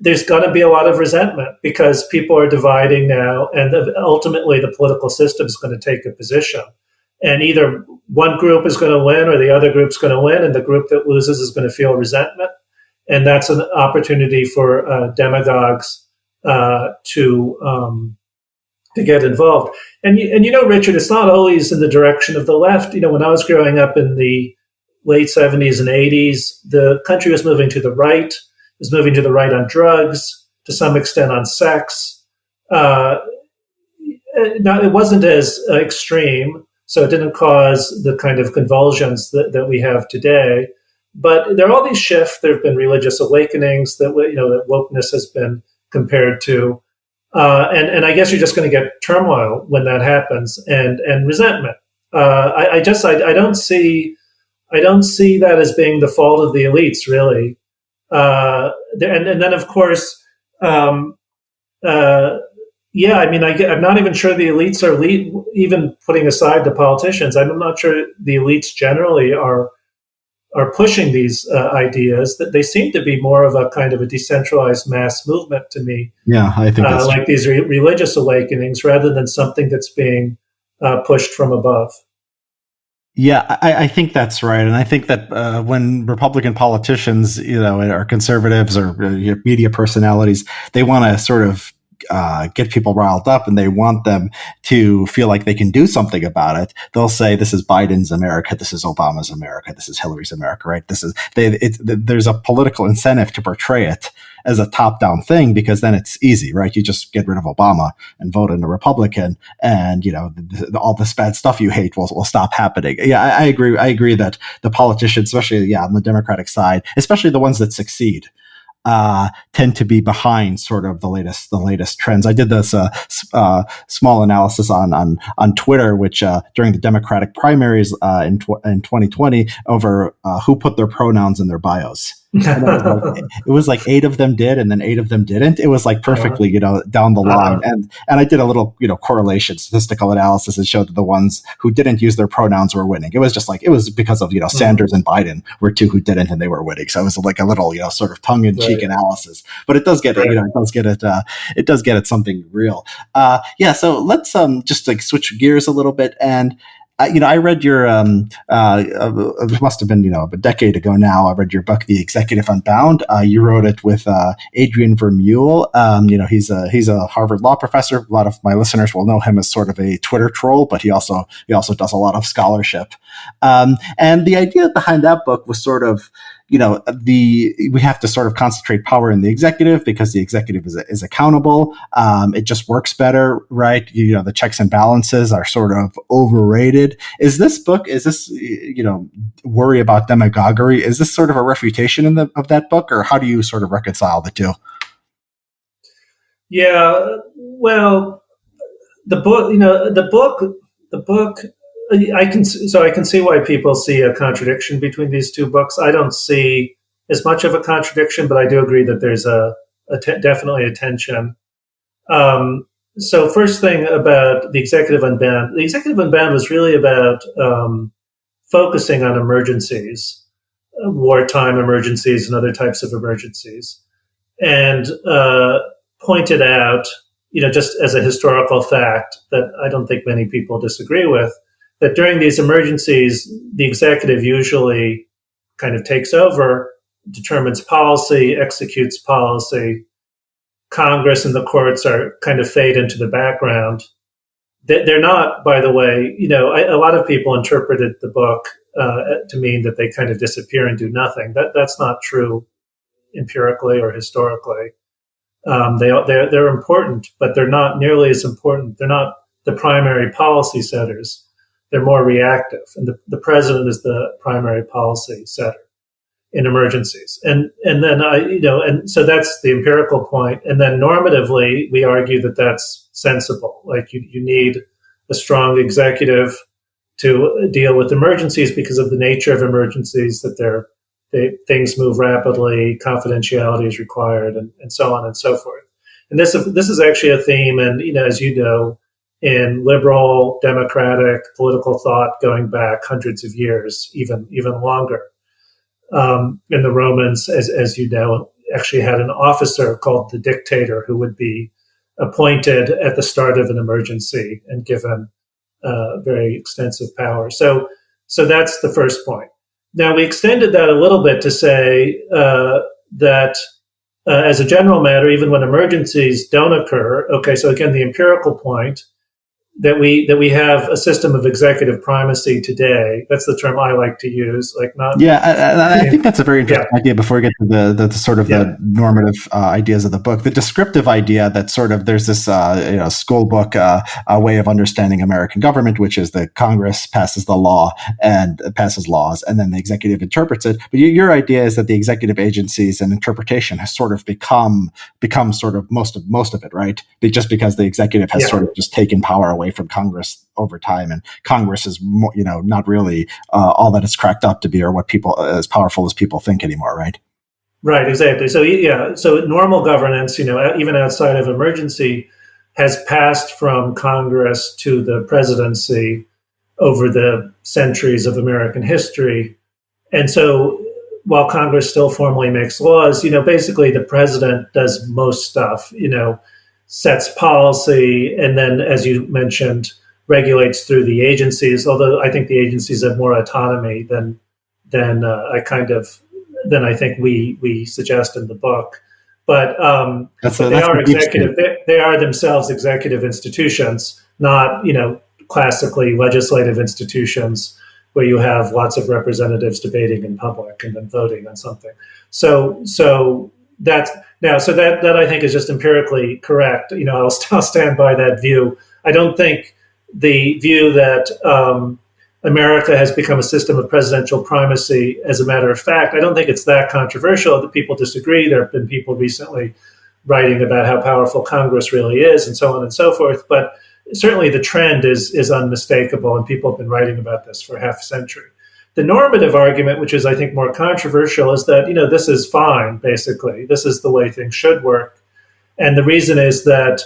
there's going to be a lot of resentment because people are dividing now, and ultimately the political system is going to take a position, and either one group is going to win or the other group's going to win, and the group that loses is going to feel resentment. And that's an opportunity for demagogues to get involved. And Richard, it's not always in the direction of the left. When I was growing up in the late 70s and 80s, the country was moving to the right. It was moving to the right on drugs, to some extent on sex. Now, it wasn't as extreme, so it didn't cause the kind of convulsions that we have today. But there are all these shifts. There have been religious awakenings that wokeness has been compared to, and I guess you're just going to get turmoil when that happens, and resentment. I don't see that as being the fault of the elites, really. And then of course, I'm not even sure the elites are even putting aside the politicians. I'm not sure the elites generally are pushing these ideas. That they seem to be more of a kind of a decentralized mass movement to me. Yeah, I think that's like these religious awakenings rather than something that's being pushed from above. Yeah, I think that's right. And I think that when Republican politicians, or conservatives or media personalities, they want to sort of get people riled up and they want them to feel like they can do something about it, they'll say, this is Biden's America, this is Obama's America, this is Hillary's America, right? There's a political incentive to portray it as a top-down thing because then it's easy, right? You just get rid of Obama and vote in a Republican, and all this bad stuff you hate will stop happening. Yeah, I agree. I agree that the politicians, especially on the Democratic side, especially the ones that succeed, tend to be behind sort of the latest trends. I did this small analysis on Twitter, which during the Democratic primaries in 2020 over who put their pronouns in their bios. It was like 8 of them did, and then 8 of them didn't. It was like perfectly, down the line. And I did a little, correlation, statistical analysis, and showed that the ones who didn't use their pronouns were winning. It was just like, it was because of, Sanders and Biden were 2 who didn't, and they were winning. So it was like a little, sort of tongue in cheek analysis, but it does get it, it does get at something real. So let's just like switch gears a little bit. And I read your, it must have been, a decade ago now. I read your book, The Executive Unbound. You wrote it with Adrian Vermeule. He's a Harvard law professor. A lot of my listeners will know him as sort of a Twitter troll, but he also does a lot of scholarship. And the idea behind that book was sort of, we have to sort of concentrate power in the executive because the executive is accountable. It just works better, right? The checks and balances are sort of overrated. Is this worry about demagoguery? Is this sort of a refutation of that book, or how do you sort of reconcile the two? Yeah, well, the book, the book. I can see why people see a contradiction between these two books. I don't see as much of a contradiction, but I do agree that there's definitely a tension. So first thing about the Executive Unbound. The Executive Unbound was really about focusing on emergencies, wartime emergencies and other types of emergencies, and pointed out, just as a historical fact that I don't think many people disagree with, that during these emergencies, the executive usually kind of takes over, determines policy, executes policy. Congress and the courts are kind of fade into the background. They're not, by the way, a lot of people interpreted the book to mean that they kind of disappear and do nothing. That's not true empirically or historically. They're important, but they're not nearly as important. They're not the primary policy setters. They're more reactive, and the president is the primary policy setter in emergencies. And then and so that's the empirical point. And then normatively, we argue that that's sensible. Like you need a strong executive to deal with emergencies because of the nature of emergencies, that things move rapidly, confidentiality is required, and so on and so forth. And this is actually a theme, and as you know, in liberal democratic political thought going back hundreds of years, even longer. And the Romans, as you know, actually had an officer called the dictator who would be appointed at the start of an emergency and given very extensive power. So that's the first point. Now, we extended that a little bit to say that as a general matter, even when emergencies don't occur, okay, so again, the empirical point, that we have a system of executive primacy today. That's the term I like to use. I think that's a very interesting idea. Before we get to the sort of the normative ideas of the book, the descriptive idea that sort of there's this school book way of understanding American government, which is that Congress passes the law and passes laws, and then the executive interprets it. But your idea is that the executive agencies and interpretation has sort of become sort of most of it, right? Just because the executive has sort of just taken power away from Congress over time, and Congress is not really all that it's cracked up to be, or what people as powerful as people think anymore, right? Right, exactly. So normal governance, even outside of emergency, has passed from Congress to the presidency over the centuries of American history. And so while Congress still formally makes laws, basically the president does most stuff, sets policy, and then, as you mentioned, regulates through the agencies. Although I think the agencies have more autonomy than I think we suggest in the book. But they are executive. They are themselves executive institutions, not classically legislative institutions where you have lots of representatives debating in public and then voting on something. So that I think is just empirically correct. I'll stand by that view. I don't think the view that America has become a system of presidential primacy, as a matter of fact, I don't think it's that controversial that people disagree. There have been people recently writing about how powerful Congress really is, and so on and so forth. But certainly the trend is unmistakable, and people have been writing about this for half a century. The normative argument, which is, I think, more controversial, is that, this is fine, basically. This is the way things should work. And the reason is that,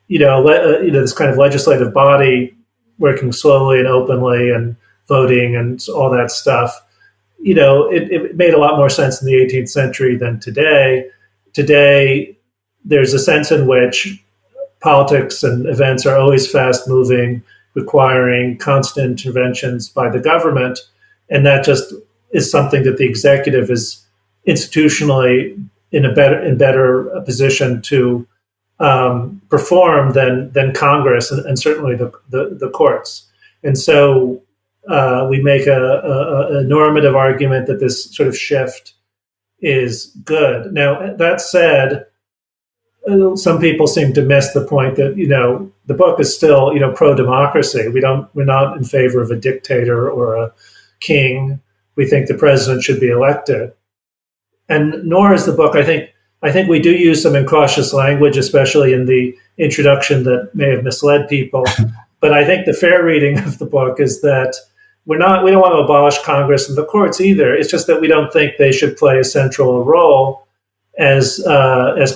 this kind of legislative body working slowly and openly and voting and all that stuff, it made a lot more sense in the 18th century than today. Today, there's a sense in which politics and events are always fast-moving, requiring constant interventions by the government, and that just is something that the executive is institutionally in better position to perform than Congress and certainly the courts. And so we make a normative argument that this sort of shift is good. Now, that said, some people seem to miss the point that the book is still pro-democracy. We're not in favor of a dictator or a king. We think the president should be elected, and nor is the book. I I think we do use some incautious language, especially in the introduction, that may have misled people. But I think the fair reading of the book is that we don't want to abolish Congress and the courts either. It's just that we don't think they should play a central role as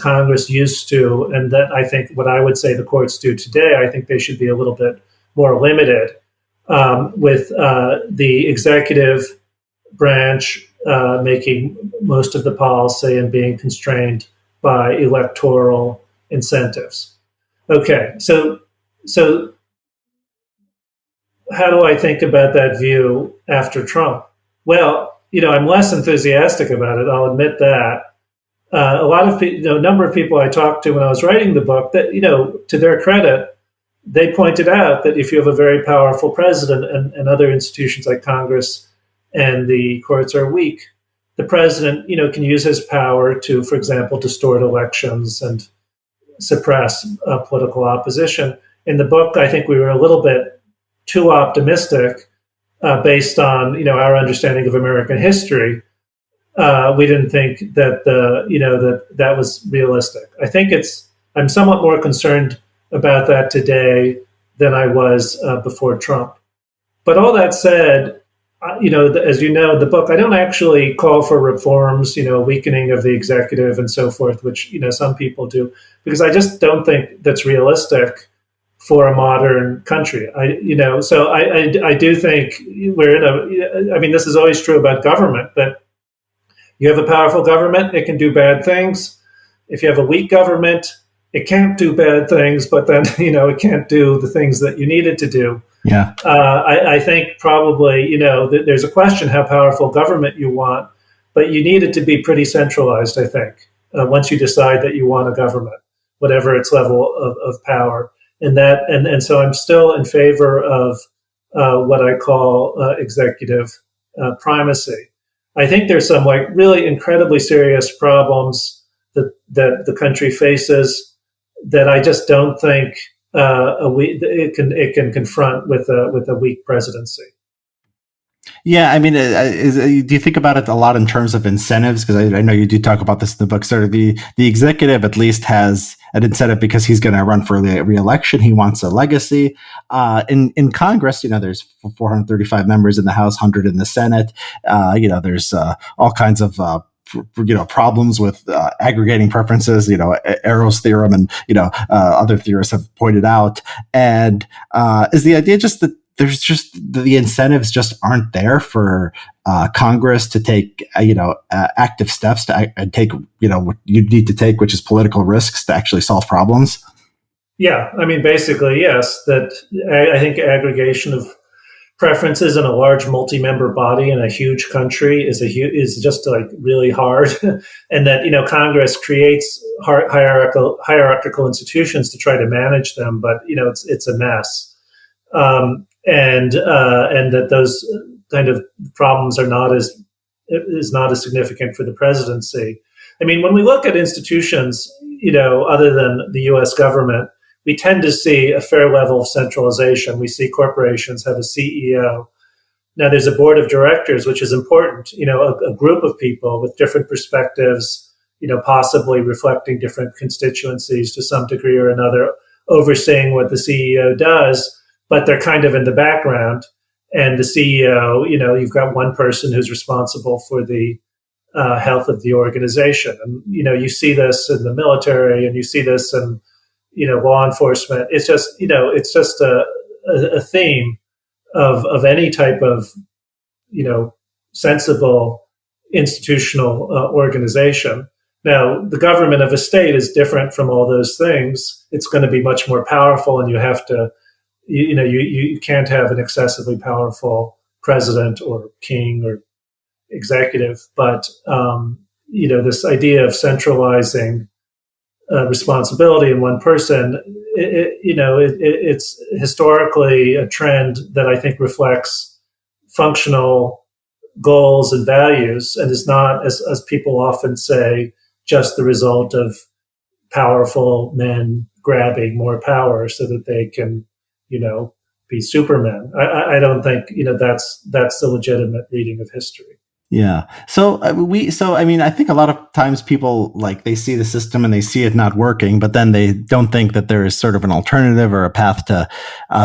Congress used to, and that I think what I would say the courts do today. I think they should be a little bit more limited, with the executive branch making most of the policy and being constrained by electoral incentives. Okay, so how do I think about that view after Trump? Well, I'm less enthusiastic about it. I'll admit that. A lot of people, a number of people I talked to when I was writing the book, that to their credit, they pointed out that if you have a very powerful president and other institutions like Congress and the courts are weak, the president, can use his power to, for example, distort elections and suppress political opposition. In the book, I think we were a little bit too optimistic, based on our understanding of American history. We didn't think that that was realistic. I think I'm somewhat more concerned about that today than I was before Trump. But all that said, as you know, the book, I don't actually call for reforms, weakening of the executive and so forth, which some people do, because I just don't think that's realistic for a modern country. So I do think this is always true about government, that you have a powerful government, it can do bad things. If you have a weak government, it can't do bad things, but then, it can't do the things that you need it to do. Yeah. I think probably, there's a question how powerful government you want, but you need it to be pretty centralized, I think, once you decide that you want a government, whatever its level of power. And so I'm still in favor of what I call executive primacy. I think there's some really incredibly serious problems that the country faces that I just don't think it can confront with a weak presidency. Yeah, do you think about it a lot in terms of incentives? Because I know you do talk about this in the book. Sort of the executive at least has an incentive because he's going to run for re-election. He wants a legacy. In Congress, there's 435 members in the House, 100 in the Senate. There's all kinds of problems with aggregating preferences, Arrow's theorem, and other theorists have pointed out. And is the idea just that there's just the incentives just aren't there for Congress to take active steps to take what you need to take, which is political risks to actually solve problems? Yeah, basically yes. That I think aggregation of preferences in a large multi-member body in a huge country is just really hard, and that Congress creates hierarchical institutions to try to manage them, but it's a mess, and that those kind of problems are not as significant for the presidency. When we look at institutions, other than the U.S. government, we tend to see a fair level of centralization. We see corporations have a CEO. Now, there's a board of directors, which is important, a group of people with different perspectives, possibly reflecting different constituencies to some degree or another, overseeing what the CEO does, but they're kind of in the background. And the CEO, you've got one person who's responsible for the health of the organization. And, you see this in the military, and you see this in law enforcement. It's just a theme of any type of sensible institutional organization. Now, the government of a state is different from all those things. It's going to be much more powerful, and you have to you can't have an excessively powerful president or king or executive. But this idea of centralizing responsibility in one person, it's historically a trend that I think reflects functional goals and values, and is not, as people often say, just the result of powerful men grabbing more power so that they can, be supermen. I don't think that's the legitimate reading of history. Yeah. So I mean, I think a lot of times people like they see the system and they see it not working, but then they don't think that there is sort of an alternative or a path to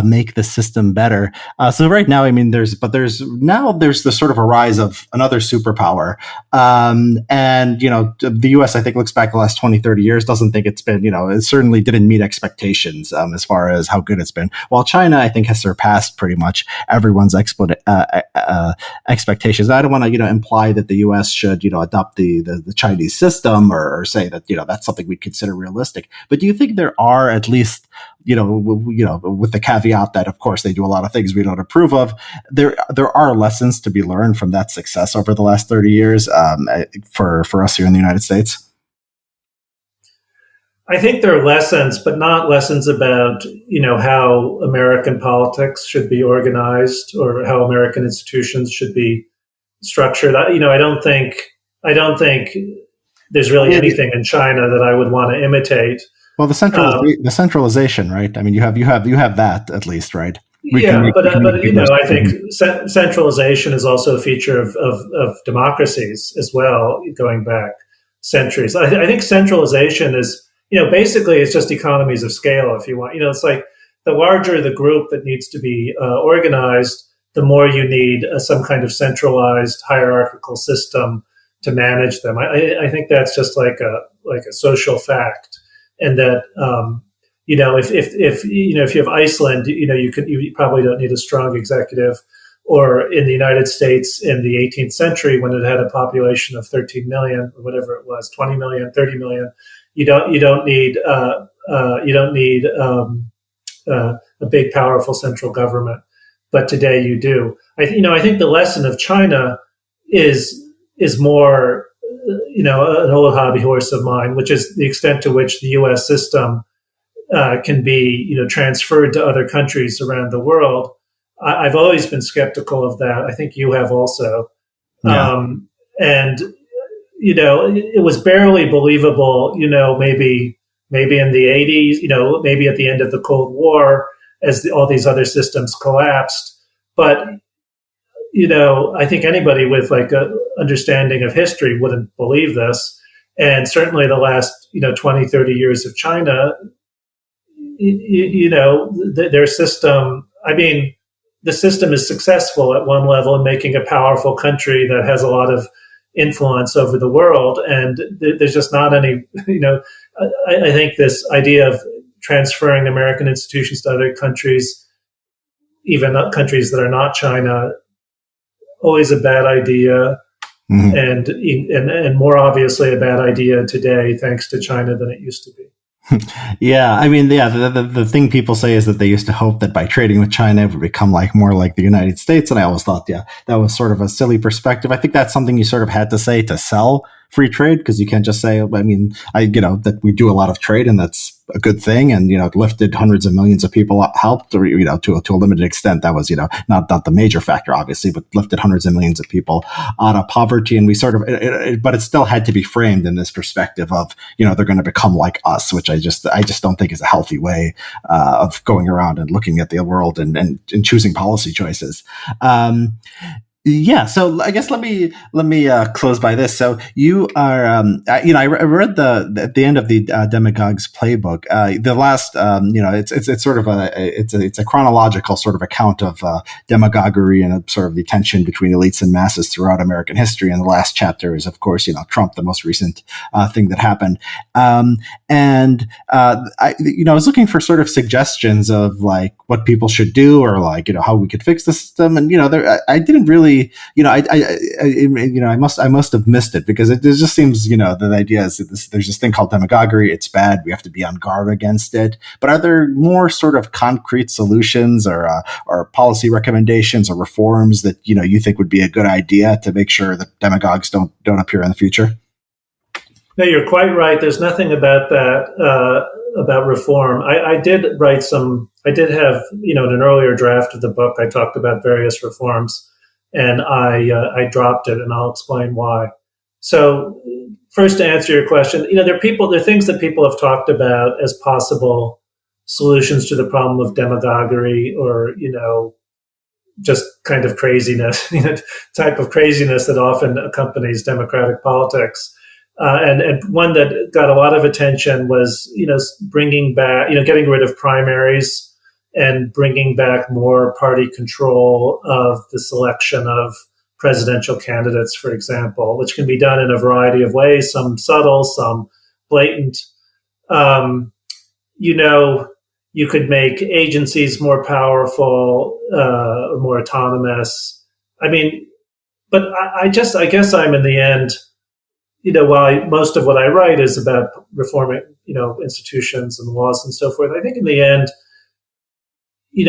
make the system better. So right now, I mean, there's the sort of a rise of another superpower, and the U.S. I think looks back the last 20, 30 years, doesn't think it's been, it certainly didn't meet expectations as far as how good it's been. While China, I think, has surpassed pretty much everyone's expectations. I don't want to, imply that the U.S. should, adopt the Chinese system or say that, that's something we'd consider realistic. But do you think there are at least, with the caveat that, of course, they do a lot of things we don't approve of, there are lessons to be learned from that success over the last 30 years for us here in the United States? I think there are lessons, but not lessons about, how American politics should be organized or how American institutions should be structured. I don't think there's really anything in China that I would want to imitate. Well, Um, the centralization, right? I mean, you have that at least, right? yeah, We can make but bigger. I think centralization is also a feature of democracies as well, going back centuries. I think centralization is, basically it's just economies of scale. If you want, it's like the larger the group that needs to be organized, the more you need some kind of centralized hierarchical system to manage them. I think that's just like a social fact, and that if you have Iceland, you probably don't need a strong executive. Or in the United States in the 18th century, when it had a population of 13 million or whatever it was, 20 million, 30 million, you don't need a big, powerful central government. But today you do. I think the lesson of China is more, an old hobby horse of mine, which is the extent to which the U.S. system can be, transferred to other countries around the world. I've always been skeptical of that. I think you have also. Yeah. And it was barely believable, maybe in the 80s, maybe at the end of the Cold War, as all these other systems collapsed. But, I think anybody with like a understanding of history wouldn't believe this. And certainly the last, 20, 30 years of China, their system, I mean, the system is successful at one level in making a powerful country that has a lot of influence over the world. And there's just not any, I think this idea of transferring American institutions to other countries, even countries that are not China, always a bad idea. Mm-hmm. And more obviously a bad idea today, thanks to China, than it used to be. Yeah, I mean, yeah, the thing people say is that they used to hope that by trading with China, it would become like more like the United States. And I always thought, yeah, that was sort of a silly perspective. I think that's something you sort of had to say to sell free trade, because you can't just say, I mean, that we do a lot of trade and that's a good thing. And, it lifted hundreds of millions of people, helped, or, to a limited extent. That was, not the major factor, obviously, but lifted hundreds of millions of people out of poverty. And we sort of, but it still had to be framed in this perspective of, they're going to become like us, which I just don't think is a healthy way of going around and looking at the world and choosing policy choices. Yeah, so I guess let me close by this. So you are, I read at the end of the Demagogue's Playbook. The last, it's sort of it's a chronological sort of account of demagoguery and sort of the tension between elites and masses throughout American history. And the last chapter is, of course, Trump, the most recent thing that happened. I was looking for sort of suggestions of like what people should do, or like, how we could fix the system. And, I didn't really, I must have missed it, because it just seems, the idea is that there's this thing called demagoguery. It's bad. We have to be on guard against it. But are there more sort of concrete solutions or policy recommendations or reforms that, you think would be a good idea to make sure that demagogues don't appear in the future? No, you're quite right. There's nothing about that, about reform. I did have, in an earlier draft of the book, I talked about various reforms, and I dropped it, and I'll explain why. So first, to answer your question, there are things that people have talked about as possible solutions to the problem of demagoguery, or, just kind of craziness, type of craziness that often accompanies democratic politics. And one that got a lot of attention was, bringing back, getting rid of primaries and bringing back more party control of the selection of presidential candidates, for example, which can be done in a variety of ways, some subtle, some blatant. You could make agencies more powerful, or more autonomous. I mean, but I guess I'm in the end, while most of what I write is about reforming, institutions and laws and so forth, I think in the end,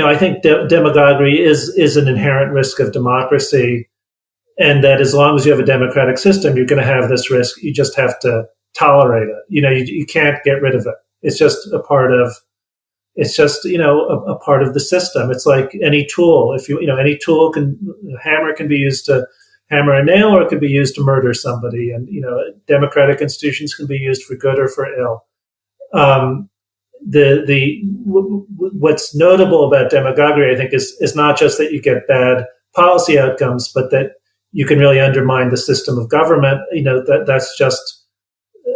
I think demagoguery is an inherent risk of democracy, and that as long as you have a democratic system, you're going to have this risk. You just have to tolerate it. You can't get rid of it. It's just a part of. It's just a part of the system. It's like any tool. If any tool a hammer can be used to hammer a nail, or it can be used to murder somebody. And democratic institutions can be used for good or for ill. What's notable about demagoguery, I think, is not just that you get bad policy outcomes, but that you can really undermine the system of government. That's just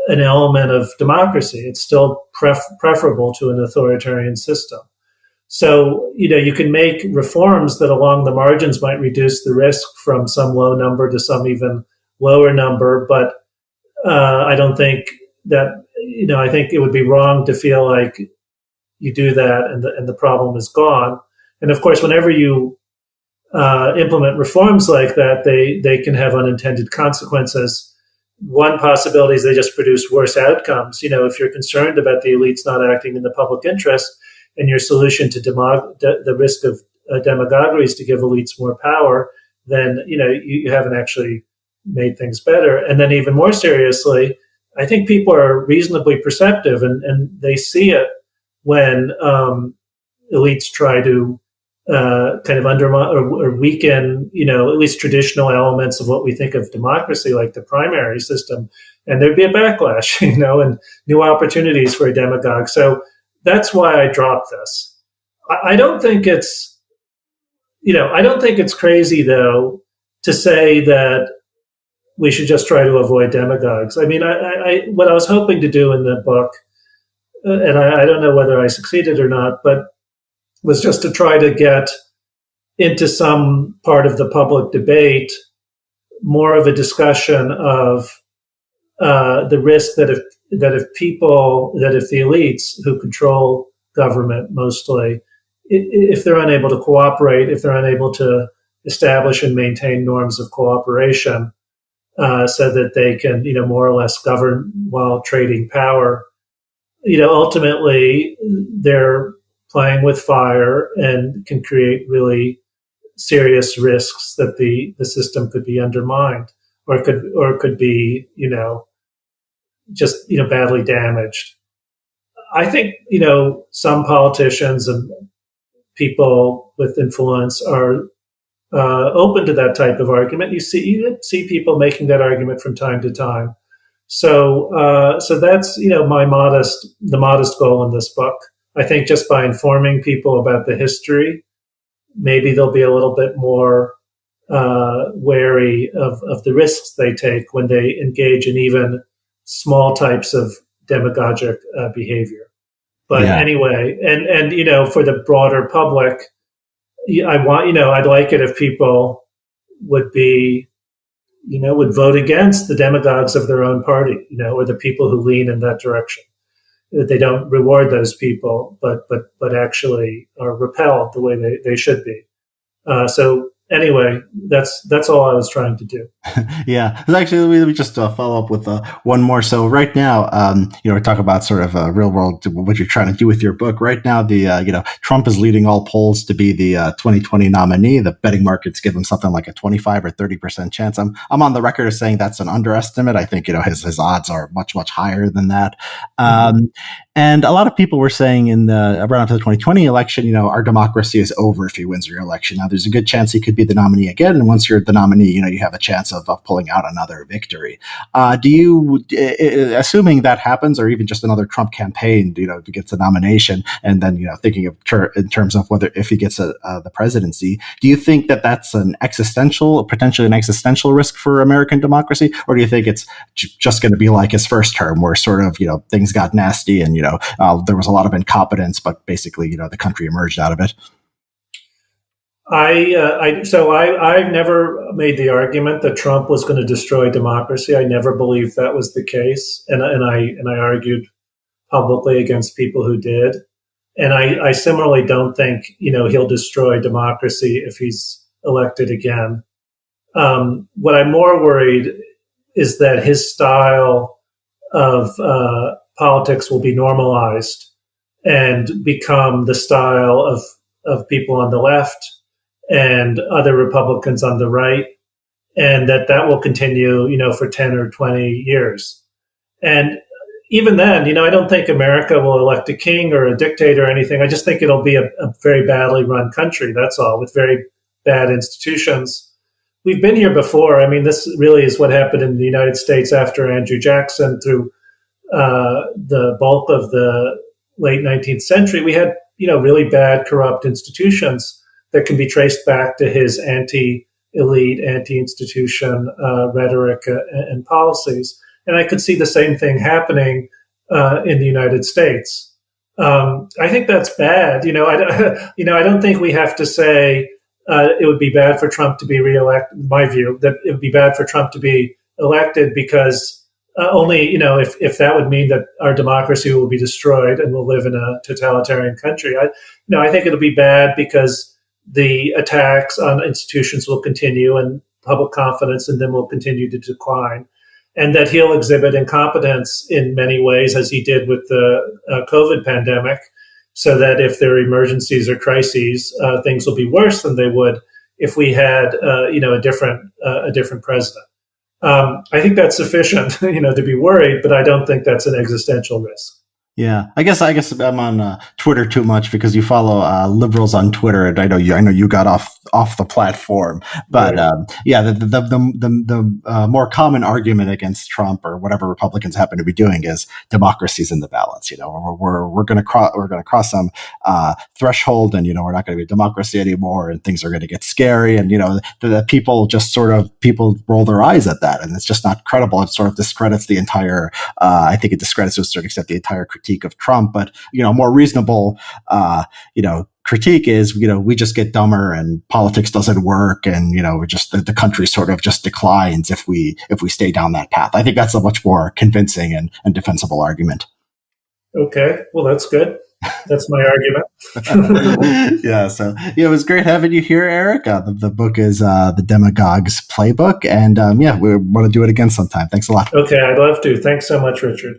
an element of democracy. It's still preferable to an authoritarian system. So, you can make reforms that along the margins might reduce the risk from some low number to some even lower number. But I don't think that, I think it would be wrong to feel like you do that and the problem is gone. And of course, whenever you implement reforms like that, they can have unintended consequences. One possibility is they just produce worse outcomes. If you're concerned about the elites not acting in the public interest, and your solution to the risk of demagoguery is to give elites more power, then you haven't actually made things better. And then even more seriously, I think people are reasonably perceptive, and they see it when elites try to kind of undermine or weaken, at least traditional elements of what we think of democracy, like the primary system, and there'd be a backlash, and new opportunities for a demagogue. So that's why I dropped this. I don't think it's, crazy though to say that we should just try to avoid demagogues. I mean, what I was hoping to do in the book, and I don't know whether I succeeded or not, but was just to try to get into some part of the public debate more of a discussion of the risk that if the elites who control government mostly, if they're unable to cooperate, if they're unable to establish and maintain norms of cooperation, so that they can more or less govern while trading power, ultimately they're playing with fire and can create really serious risks that the system could be undermined, or could be, just, badly damaged. I think, some politicians and people with influence are open to that type of argument. You see people making that argument from time to time. So that's, the modest goal in this book. I think just by informing people about the history, maybe they'll be a little bit more wary of the risks they take when they engage in even small types of demagogic behavior. But anyway, and for the broader public, I'd like it if people would be, would vote against the demagogues of their own party, or the people who lean in that direction. They don't reward those people, but actually are repelled the way they should be. So anyway, that's all I was trying to do. Yeah, actually, let me just follow up with one more. So right now, we talk about sort of real world, what you're trying to do with your book. Right now, Trump is leading all polls to be the 2020 nominee. The betting markets give him something like a 25 or 30% chance. I'm on the record as saying that's an underestimate. I think his odds are much higher than that. And a lot of people were saying around the 2020 election, our democracy is over if he wins re-election. Now, there's a good chance he could be the nominee again. And once you're the nominee, you have a chance of pulling out another victory. Do you, assuming that happens, or even just another Trump campaign, if he gets a nomination, and then, thinking of in terms of whether if he gets the presidency, do you think that that's potentially an existential risk for American democracy? Or do you think it's just going to be like his first term, where sort of, things got nasty and, there was a lot of incompetence, but basically, the country emerged out of it? I've never made the argument that Trump was going to destroy democracy. I never believed that was the case, and I argued publicly against people who did. And I similarly don't think he'll destroy democracy if he's elected again. What I'm more worried is that his style of politics will be normalized and become the style of people on the left and other Republicans on the right, and that will continue, for 10 or 20 years. And even then, I don't think America will elect a king or a dictator or anything. I just think it'll be a very badly run country, that's all, with very bad institutions. We've been here before. I mean, this really is what happened in the United States after Andrew Jackson through the bulk of the late 19th century. We had, really bad, corrupt institutions that can be traced back to his anti-elite, anti-institution rhetoric and policies. And I could see the same thing happening in the United States. I think that's bad. I don't think we have to say it would be bad for Trump to be reelected. My view that it would be bad for Trump to be elected because only, if that would mean that our democracy will be destroyed and we'll live in a totalitarian country. I think it'll be bad because the attacks on institutions will continue and public confidence in them will continue to decline. And that he'll exhibit incompetence in many ways, as he did with the COVID pandemic, so that if there are emergencies or crises, things will be worse than they would if we had, a different president. I think that's sufficient, to be worried, but I don't think that's an existential risk. Yeah, I guess I'm on Twitter too much because you follow liberals on Twitter, and I know you got off the platform. But right. The more common argument against Trump or whatever Republicans happen to be doing is democracy's in the balance. We're going to cross some threshold, and we're not going to be a democracy anymore, and things are going to get scary. And the people roll their eyes at that, and it's just not credible. It sort of discredits the entire. I think it discredits to a certain extent the entire critique of Trump, but more reasonable critique is we just get dumber and politics doesn't work, and we're just the country sort of just declines if we stay down that path. I think that's a much more convincing and defensible argument. Okay, well, that's good. That's my argument. Yeah, so it was great having you here, Eric. The book is The Demagogue's Playbook, and we want to do it again sometime. Thanks a lot. Okay, I'd love to. Thanks so much, Richard.